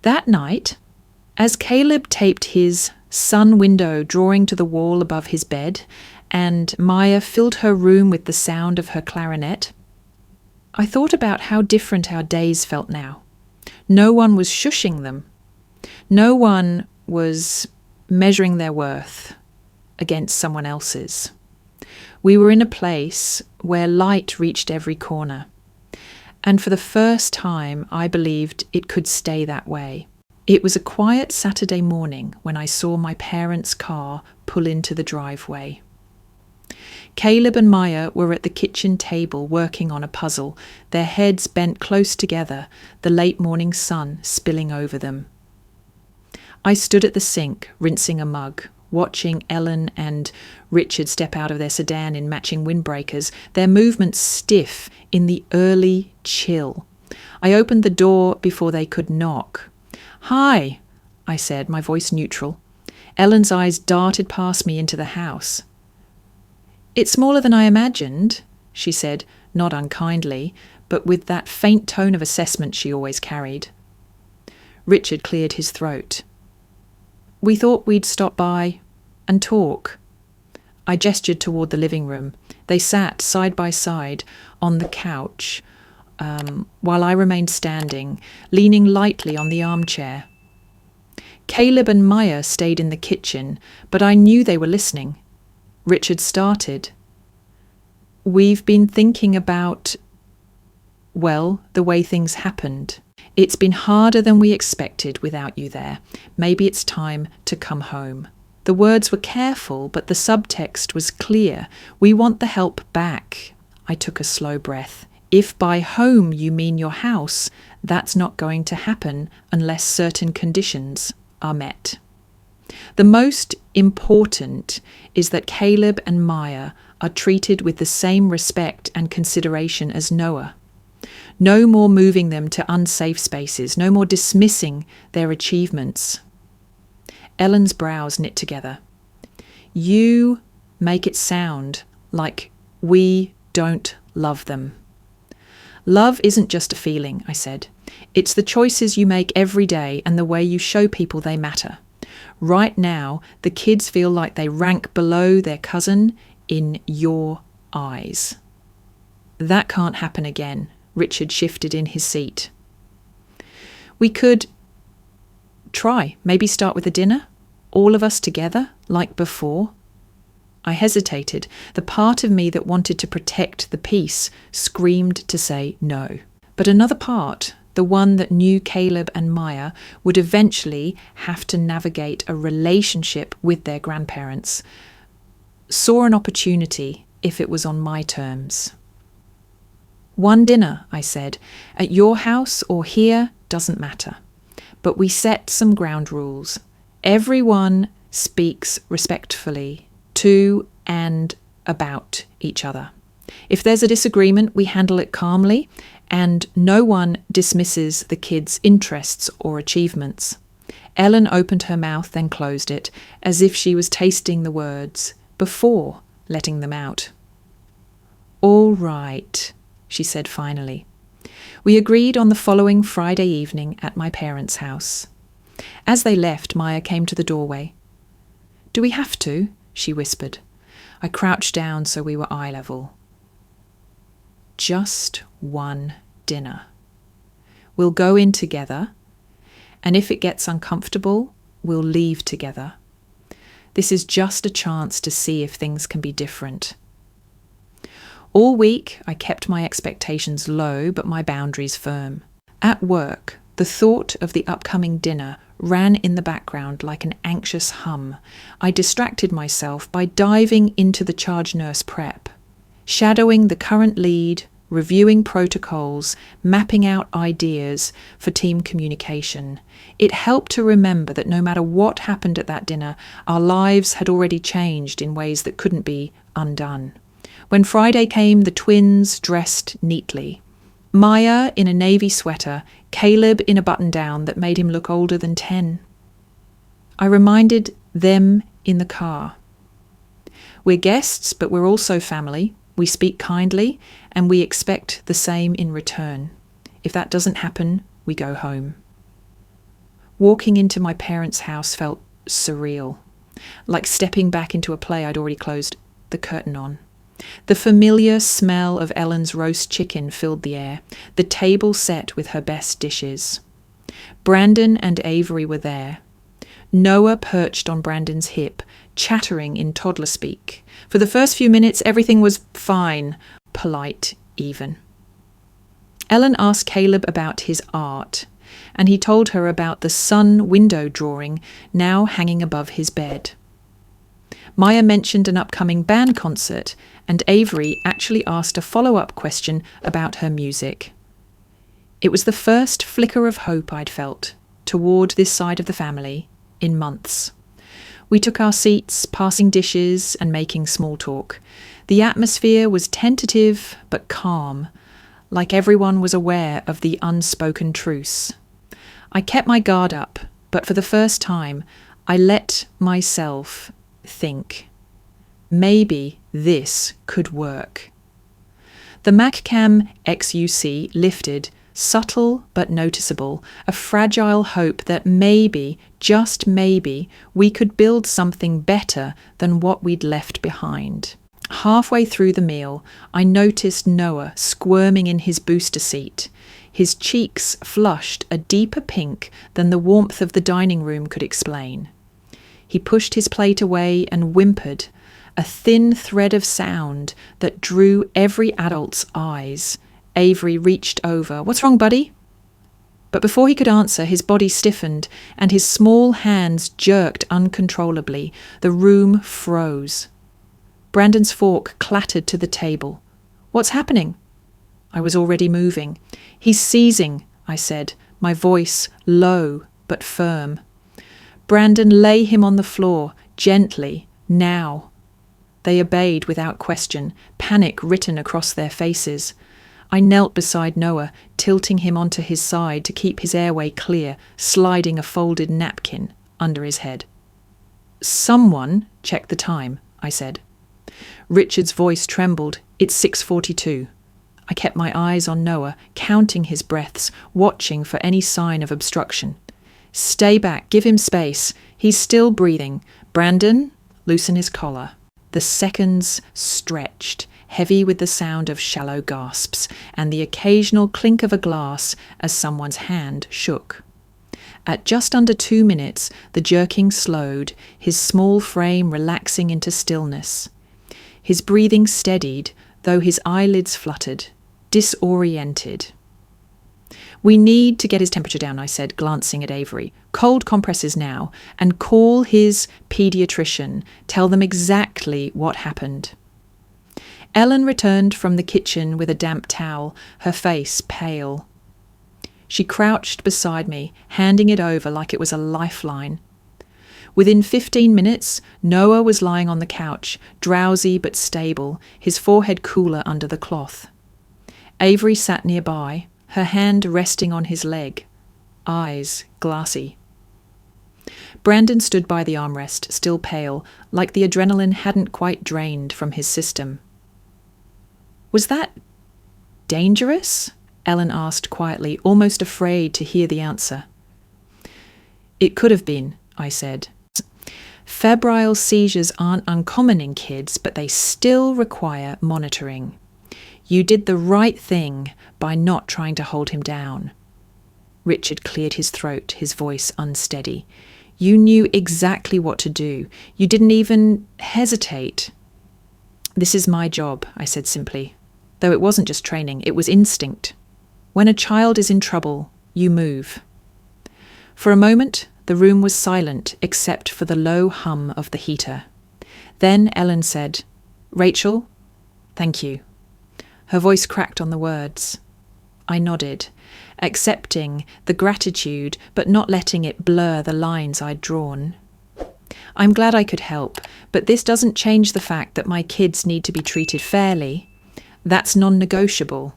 That night, as Caleb taped his sun window drawing to the wall above his bed, and Maya filled her room with the sound of her clarinet, I thought about how different our days felt now. No one was shushing them. No one was measuring their worth against someone else's. We were in a place where light reached every corner. And for the first time, I believed it could stay that way. It was a quiet Saturday morning when I saw my parents' car pull into the driveway. Caleb and Maya were at the kitchen table working on a puzzle, their heads bent close together, the late morning sun spilling over them. I stood at the sink, rinsing a mug, watching Ellen and Richard step out of their sedan in matching windbreakers, their movements stiff in the early chill. I opened the door before they could knock. "Hi," I said, my voice neutral. Ellen's eyes darted past me into the house. "It's smaller than I imagined," she said, not unkindly, but with that faint tone of assessment she always carried. Richard cleared his throat. "We thought we'd stop by and talk." I gestured toward the living room. They sat side by side on the couch, while I remained standing, leaning lightly on the armchair. Caleb and Maya stayed in the kitchen, but I knew they were listening. Richard started. "We've been thinking about, well, the way things happened. It's been harder than we expected without you there. Maybe it's time to come home." The words were careful, but the subtext was clear. We want the help back. I took a slow breath. If by home you mean your house, that's not going to happen unless certain conditions are met. The most important is that Caleb and Maya are treated with the same respect and consideration as Noah. No more moving them to unsafe spaces, no more dismissing their achievements. Ellen's brows knit together. "You make it sound like we don't love them." "Love isn't just a feeling," I said. "It's the choices you make every day and the way you show people they matter. Right now, the kids feel like they rank below their cousin in your eyes." "That can't happen again." Richard shifted in his seat. "We could try, maybe start with a dinner, all of us together, like before." I hesitated. The part of me that wanted to protect the peace screamed to say no. But another part, the one that knew Caleb and Maya would eventually have to navigate a relationship with their grandparents, saw an opportunity if it was on my terms. One dinner, I said, at your house or here, doesn't matter. But we set some ground rules. Everyone speaks respectfully to and about each other. If there's a disagreement, we handle it calmly, and no one dismisses the kids' interests or achievements. Ellen opened her mouth, then closed it, as if she was tasting the words before letting them out. All right, she said finally. We agreed on the following Friday evening at my parents' house. As they left, Maya came to the doorway. Do we have to? She whispered. I crouched down so we were eye level. Just one dinner. We'll go in together, and if it gets uncomfortable, we'll leave together. This is just a chance to see if things can be different. All week, I kept my expectations low, but my boundaries firm. At work, the thought of the upcoming dinner ran in the background like an anxious hum. I distracted myself by diving into the charge nurse prep, shadowing the current lead, reviewing protocols, mapping out ideas for team communication. It helped to remember that no matter what happened at that dinner, our lives had already changed in ways that couldn't be undone. When Friday came, the twins dressed neatly. Maya in a navy sweater, Caleb in a button-down that made him look older than 10. I reminded them in the car. We're guests, but we're also family. We speak kindly, and we expect the same in return. If that doesn't happen, we go home. Walking into my parents' house felt surreal, like stepping back into a play I'd already closed the curtain on. The familiar smell of Ellen's roast chicken filled the air, the table set with her best dishes. Brandon and Avery were there. Noah perched on Brandon's hip, chattering in toddler speak. For the first few minutes, everything was fine, polite even. Ellen asked Caleb about his art, and he told her about the sun window drawing now hanging above his bed. Maya mentioned an upcoming band concert, and Avery actually asked a follow-up question about her music. It was the first flicker of hope I'd felt toward this side of the family in months. We took our seats, passing dishes and making small talk. The atmosphere was tentative but calm, like everyone was aware of the unspoken truce. I kept my guard up, but for the first time, I let myself think. Maybe this could work. The MacCam XUC lifted, subtle but noticeable, a fragile hope that maybe, just maybe, we could build something better than what we'd left behind. Halfway through the meal, I noticed Noah squirming in his booster seat. His cheeks flushed a deeper pink than the warmth of the dining room could explain. He pushed his plate away and whimpered, a thin thread of sound that drew every adult's eyes. Avery reached over. "What's wrong, buddy?" But before he could answer, his body stiffened and his small hands jerked uncontrollably. The room froze. Brandon's fork clattered to the table. "What's happening?" I was already moving. "He's seizing," I said, my voice low but firm. "Brandon, lay him on the floor, gently, now." They obeyed without question, panic written across their faces. I knelt beside Noah, tilting him onto his side to keep his airway clear, sliding a folded napkin under his head. "Someone check the time," I said. Richard's voice trembled. "It's 6:42. I kept my eyes on Noah, counting his breaths, watching for any sign of obstruction. "Stay back, give him space. He's still breathing. Brandon, loosen his collar." The seconds stretched, heavy with the sound of shallow gasps and the occasional clink of a glass as someone's hand shook. At just under 2 minutes, the jerking slowed, his small frame relaxing into stillness. His breathing steadied, though his eyelids fluttered, disoriented. "We need to get his temperature down," I said, glancing at Avery. "Cold compresses now, and call his paediatrician. Tell them exactly what happened." Ellen returned from the kitchen with a damp towel, her face pale. She crouched beside me, handing it over like it was a lifeline. Within 15 minutes, Noah was lying on the couch, drowsy but stable, his forehead cooler under the cloth. Avery sat nearby, her hand resting on his leg, eyes glassy. Brandon stood by the armrest, still pale, like the adrenaline hadn't quite drained from his system. "Was that dangerous?" Ellen asked quietly, almost afraid to hear the answer. "It could have been," I said. "Febrile seizures aren't uncommon in kids, but they still require monitoring. You did the right thing by not trying to hold him down." Richard cleared his throat, his voice unsteady. "You knew exactly what to do. You didn't even hesitate." "This is my job," I said simply. Though it wasn't just training, it was instinct. When a child is in trouble, you move. For a moment, the room was silent except for the low hum of the heater. Then Ellen said, "Rachel, thank you." Her voice cracked on the words. I nodded, accepting the gratitude but not letting it blur the lines I'd drawn. "I'm glad I could help, but this doesn't change the fact that my kids need to be treated fairly. That's non-negotiable."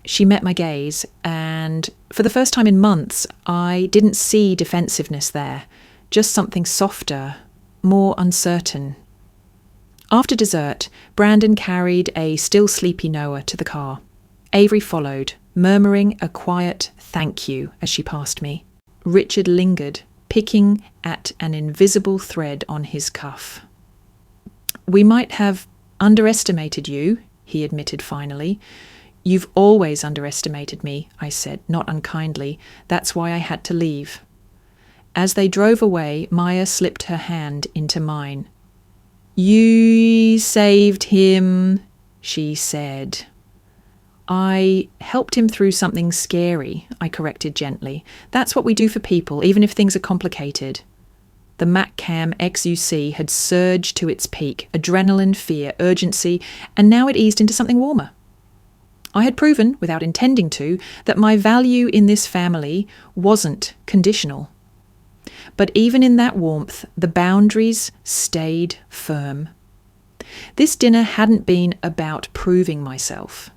She met my gaze, and for the first time in months, I didn't see defensiveness there, just something softer, more uncertain. After dessert, Brandon carried a still sleepy Noah to the car. Avery followed, murmuring a quiet thank you as she passed me. Richard lingered, picking at an invisible thread on his cuff. "We might have underestimated you," he admitted finally. "You've always underestimated me," I said, not unkindly. "That's why I had to leave." As they drove away, Maya slipped her hand into mine. "You saved him," she said. "I helped him through something scary," I corrected gently. "That's what we do for people, even if things are complicated." The MacCam XUC had surged to its peak, adrenaline, fear, urgency, and now it eased into something warmer. I had proven, without intending to, that my value in this family wasn't conditional. But even in that warmth, the boundaries stayed firm. This dinner hadn't been about proving myself.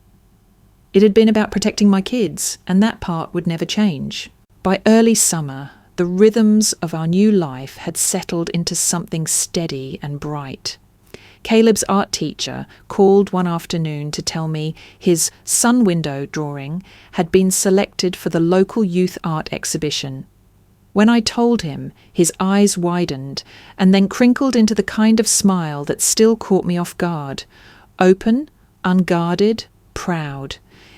It had been about protecting my kids, and that part would never change. By early summer, the rhythms of our new life had settled into something steady and bright. Caleb's art teacher called one afternoon to tell me his sun window drawing had been selected for the local youth art exhibition. When I told him, his eyes widened and then crinkled into the kind of smile that still caught me off guard. Open, unguarded, proud.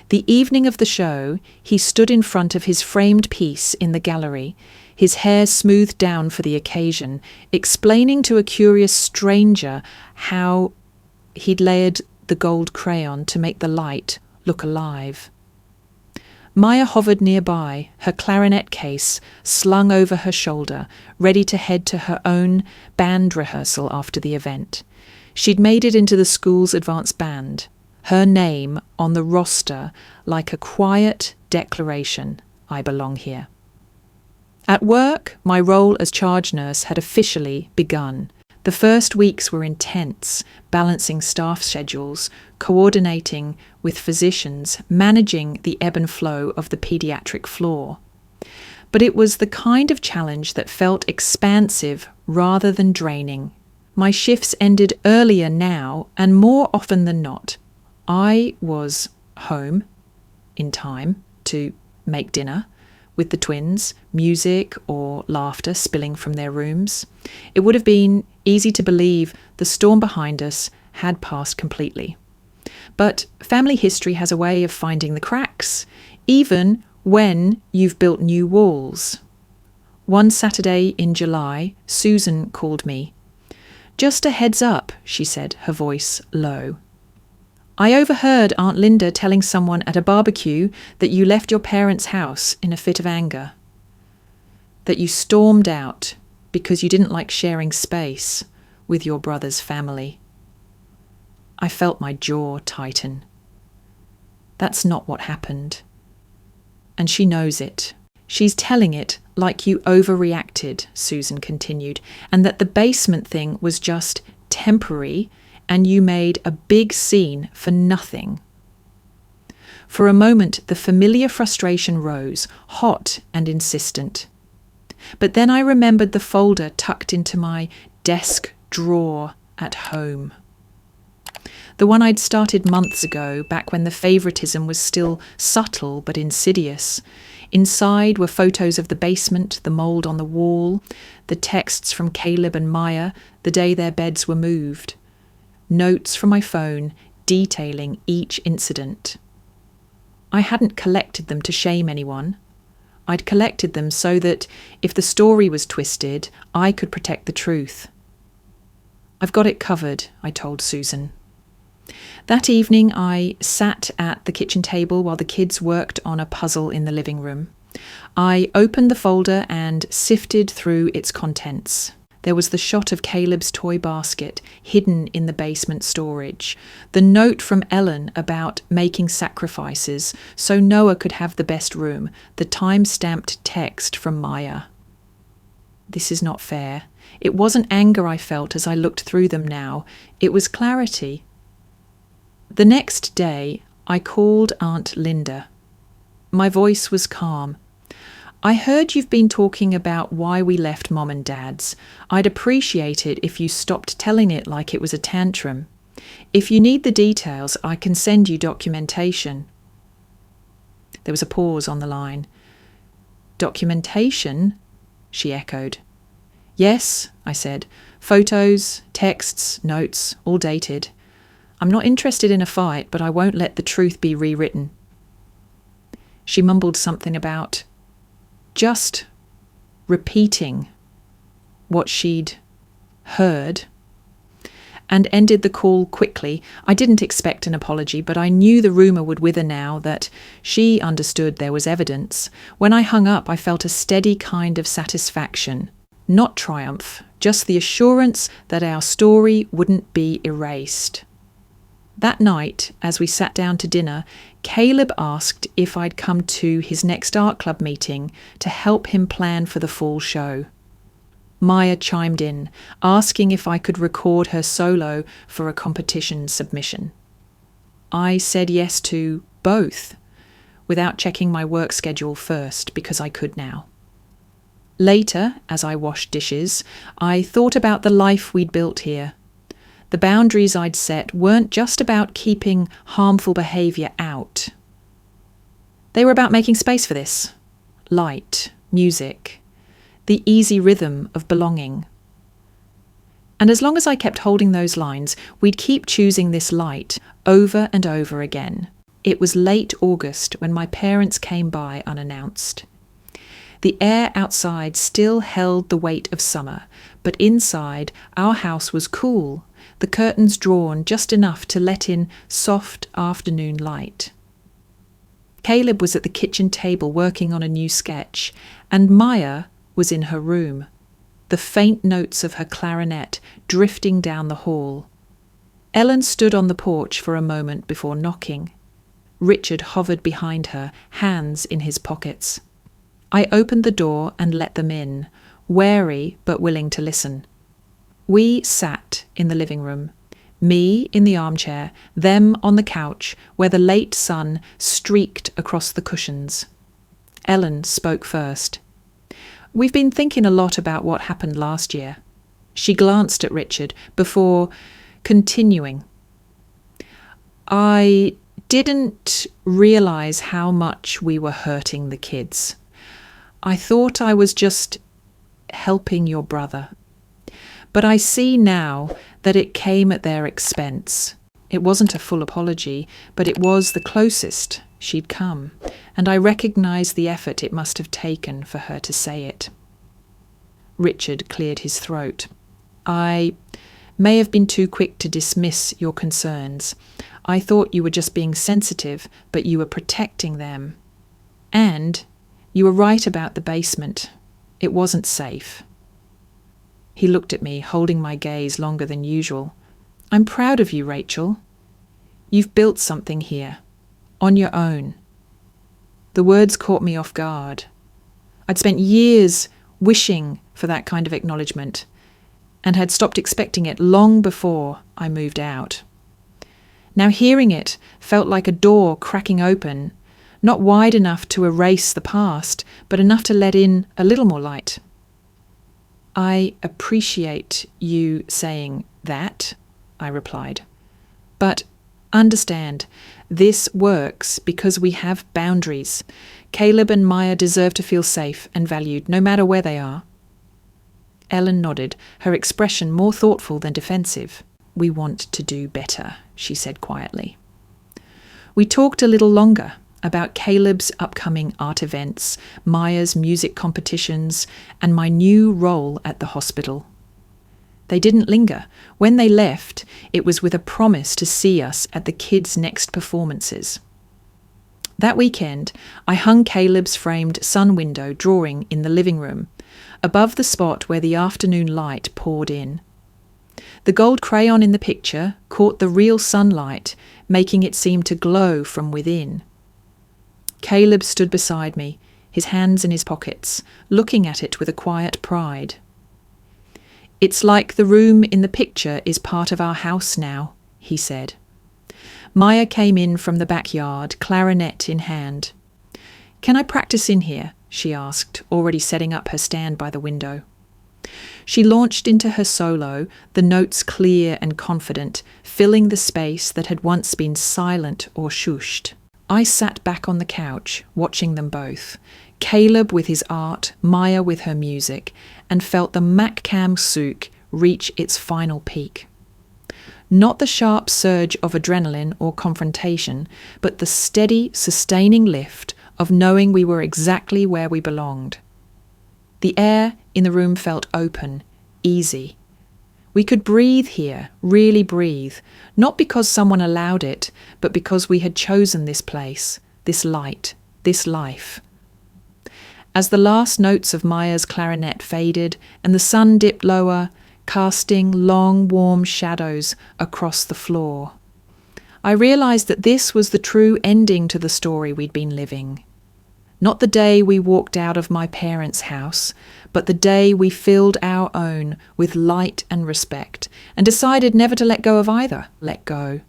The evening of the show, he stood in front of his framed piece in the gallery, his hair smoothed down for the occasion, explaining to a curious stranger how he'd layered the gold crayon to make the light look alive. Maya hovered nearby, her clarinet case slung over her shoulder, ready to head to her own band rehearsal after the event. She'd made it into the school's advanced band, her name on the roster like a quiet declaration, "I belong here." At work, my role as charge nurse had officially begun. The first weeks were intense, balancing staff schedules, coordinating with physicians, managing the ebb and flow of the paediatric floor. But it was the kind of challenge that felt expansive rather than draining. My shifts ended earlier now, and more often than not, I was home in time to make dinner, with the twins, music or laughter spilling from their rooms. It would have been easy to believe the storm behind us had passed completely. But family history has a way of finding the cracks, even when you've built new walls. One Saturday in July, Susan called me. "Just a heads up," she said, her voice low. "I overheard Aunt Linda telling someone at a barbecue that you left your parents' house in a fit of anger. That you stormed out because you didn't like sharing space with your brother's family." I felt my jaw tighten. That's not what happened. And she knows it. She's telling it like you overreacted, Susan continued, and that the basement thing was just temporary and you made a big scene for nothing. For a moment, the familiar frustration rose, hot and insistent. But then I remembered the folder tucked into my desk drawer at home. The one I'd started months ago, back when the favoritism was still subtle but insidious. Inside were photos of the basement, the mould on the wall, the texts from Caleb and Maya the day their beds were moved. Notes from my phone detailing each incident. I hadn't collected them to shame anyone. I'd collected them so that, if the story was twisted, I could protect the truth. "I've got it covered," I told Susan. That evening I sat at the kitchen table while the kids worked on a puzzle in the living room. I opened the folder and sifted through its contents. There was the shot of Caleb's toy basket hidden in the basement storage, the note from Ellen about making sacrifices so Noah could have the best room, the time-stamped text from Maya. This is not fair. It wasn't anger I felt as I looked through them now. It was clarity. The next day, I called Aunt Linda. My voice was calm. "I heard you've been talking about why we left Mom and Dad's. I'd appreciate it if you stopped telling it like it was a tantrum. If you need the details, I can send you documentation." There was a pause on the line. "Documentation?" she echoed. "Yes," I said. "Photos, texts, notes, all dated. I'm not interested in a fight, but I won't let the truth be rewritten." She mumbled something about just repeating what she'd heard and ended the call quickly. I didn't expect an apology, but I knew the rumour would wither now that she understood there was evidence. When I hung up, I felt a steady kind of satisfaction, not triumph, just the assurance that our story wouldn't be erased. That night, as we sat down to dinner, Caleb asked if I'd come to his next art club meeting to help him plan for the fall show. Maya chimed in, asking if I could record her solo for a competition submission. I said yes to both, without checking my work schedule first, because I could now. Later, as I washed dishes, I thought about the life we'd built here. The boundaries I'd set weren't just about keeping harmful behaviour out. They were about making space for this. Light, music, the easy rhythm of belonging. And as long as I kept holding those lines, we'd keep choosing this light over and over again. It was late August when my parents came by unannounced. The air outside still held the weight of summer, but inside our house was cool, the curtains drawn just enough to let in soft afternoon light. Caleb was at the kitchen table working on a new sketch, and Maya was in her room, the faint notes of her clarinet drifting down the hall. Ellen stood on the porch for a moment before knocking. Richard hovered behind her, hands in his pockets. I opened the door and let them in, wary but willing to listen. We sat in the living room, me in the armchair, them on the couch where the late sun streaked across the cushions. Ellen spoke first. "We've been thinking a lot about what happened last year." She glanced at Richard before continuing. "I didn't realise how much we were hurting the kids. I thought I was just helping your brother. But I see now that it came at their expense. It wasn't a full apology, but it was the closest she'd come, and I recognised the effort it must have taken for her to say it." Richard cleared his throat. "I may have been too quick to dismiss your concerns. I thought you were just being sensitive, but you were protecting them. And you were right about the basement. It wasn't safe." He looked at me, holding my gaze longer than usual. "I'm proud of you, Rachel. You've built something here, on your own." The words caught me off guard. I'd spent years wishing for that kind of acknowledgement, and had stopped expecting it long before I moved out. Now hearing it felt like a door cracking open, not wide enough to erase the past, but enough to let in a little more light. "I appreciate you saying that," I replied. "But understand, this works because we have boundaries. Caleb and Maya deserve to feel safe and valued, no matter where they are." Ellen nodded, her expression more thoughtful than defensive. "We want to do better," she said quietly. We talked a little longer about Caleb's upcoming art events, Maya's music competitions, and my new role at the hospital. They didn't linger. When they left, it was with a promise to see us at the kids' next performances. That weekend, I hung Caleb's framed sun window drawing in the living room, above the spot where the afternoon light poured in. The gold crayon in the picture caught the real sunlight, making it seem to glow from within. Caleb stood beside me, his hands in his pockets, looking at it with a quiet pride. "It's like the room in the picture is part of our house now," he said. Maya came in from the backyard, clarinet in hand. "Can I practice in here?" she asked, already setting up her stand by the window. She launched into her solo, the notes clear and confident, filling the space that had once been silent or shushed. I sat back on the couch, watching them both, Caleb with his art, Maya with her music, and felt the Mac-Cam souk reach its final peak. Not the sharp surge of adrenaline or confrontation, but the steady, sustaining lift of knowing we were exactly where we belonged. The air in the room felt open, easy. We could breathe here, really breathe, not because someone allowed it, but because we had chosen this place, this light, this life. As the last notes of Maya's clarinet faded and the sun dipped lower, casting long, warm shadows across the floor, I realised that this was the true ending to the story we'd been living. Not the day we walked out of my parents' house, but the day we filled our own with light and respect, and decided never to let go of either. Let go.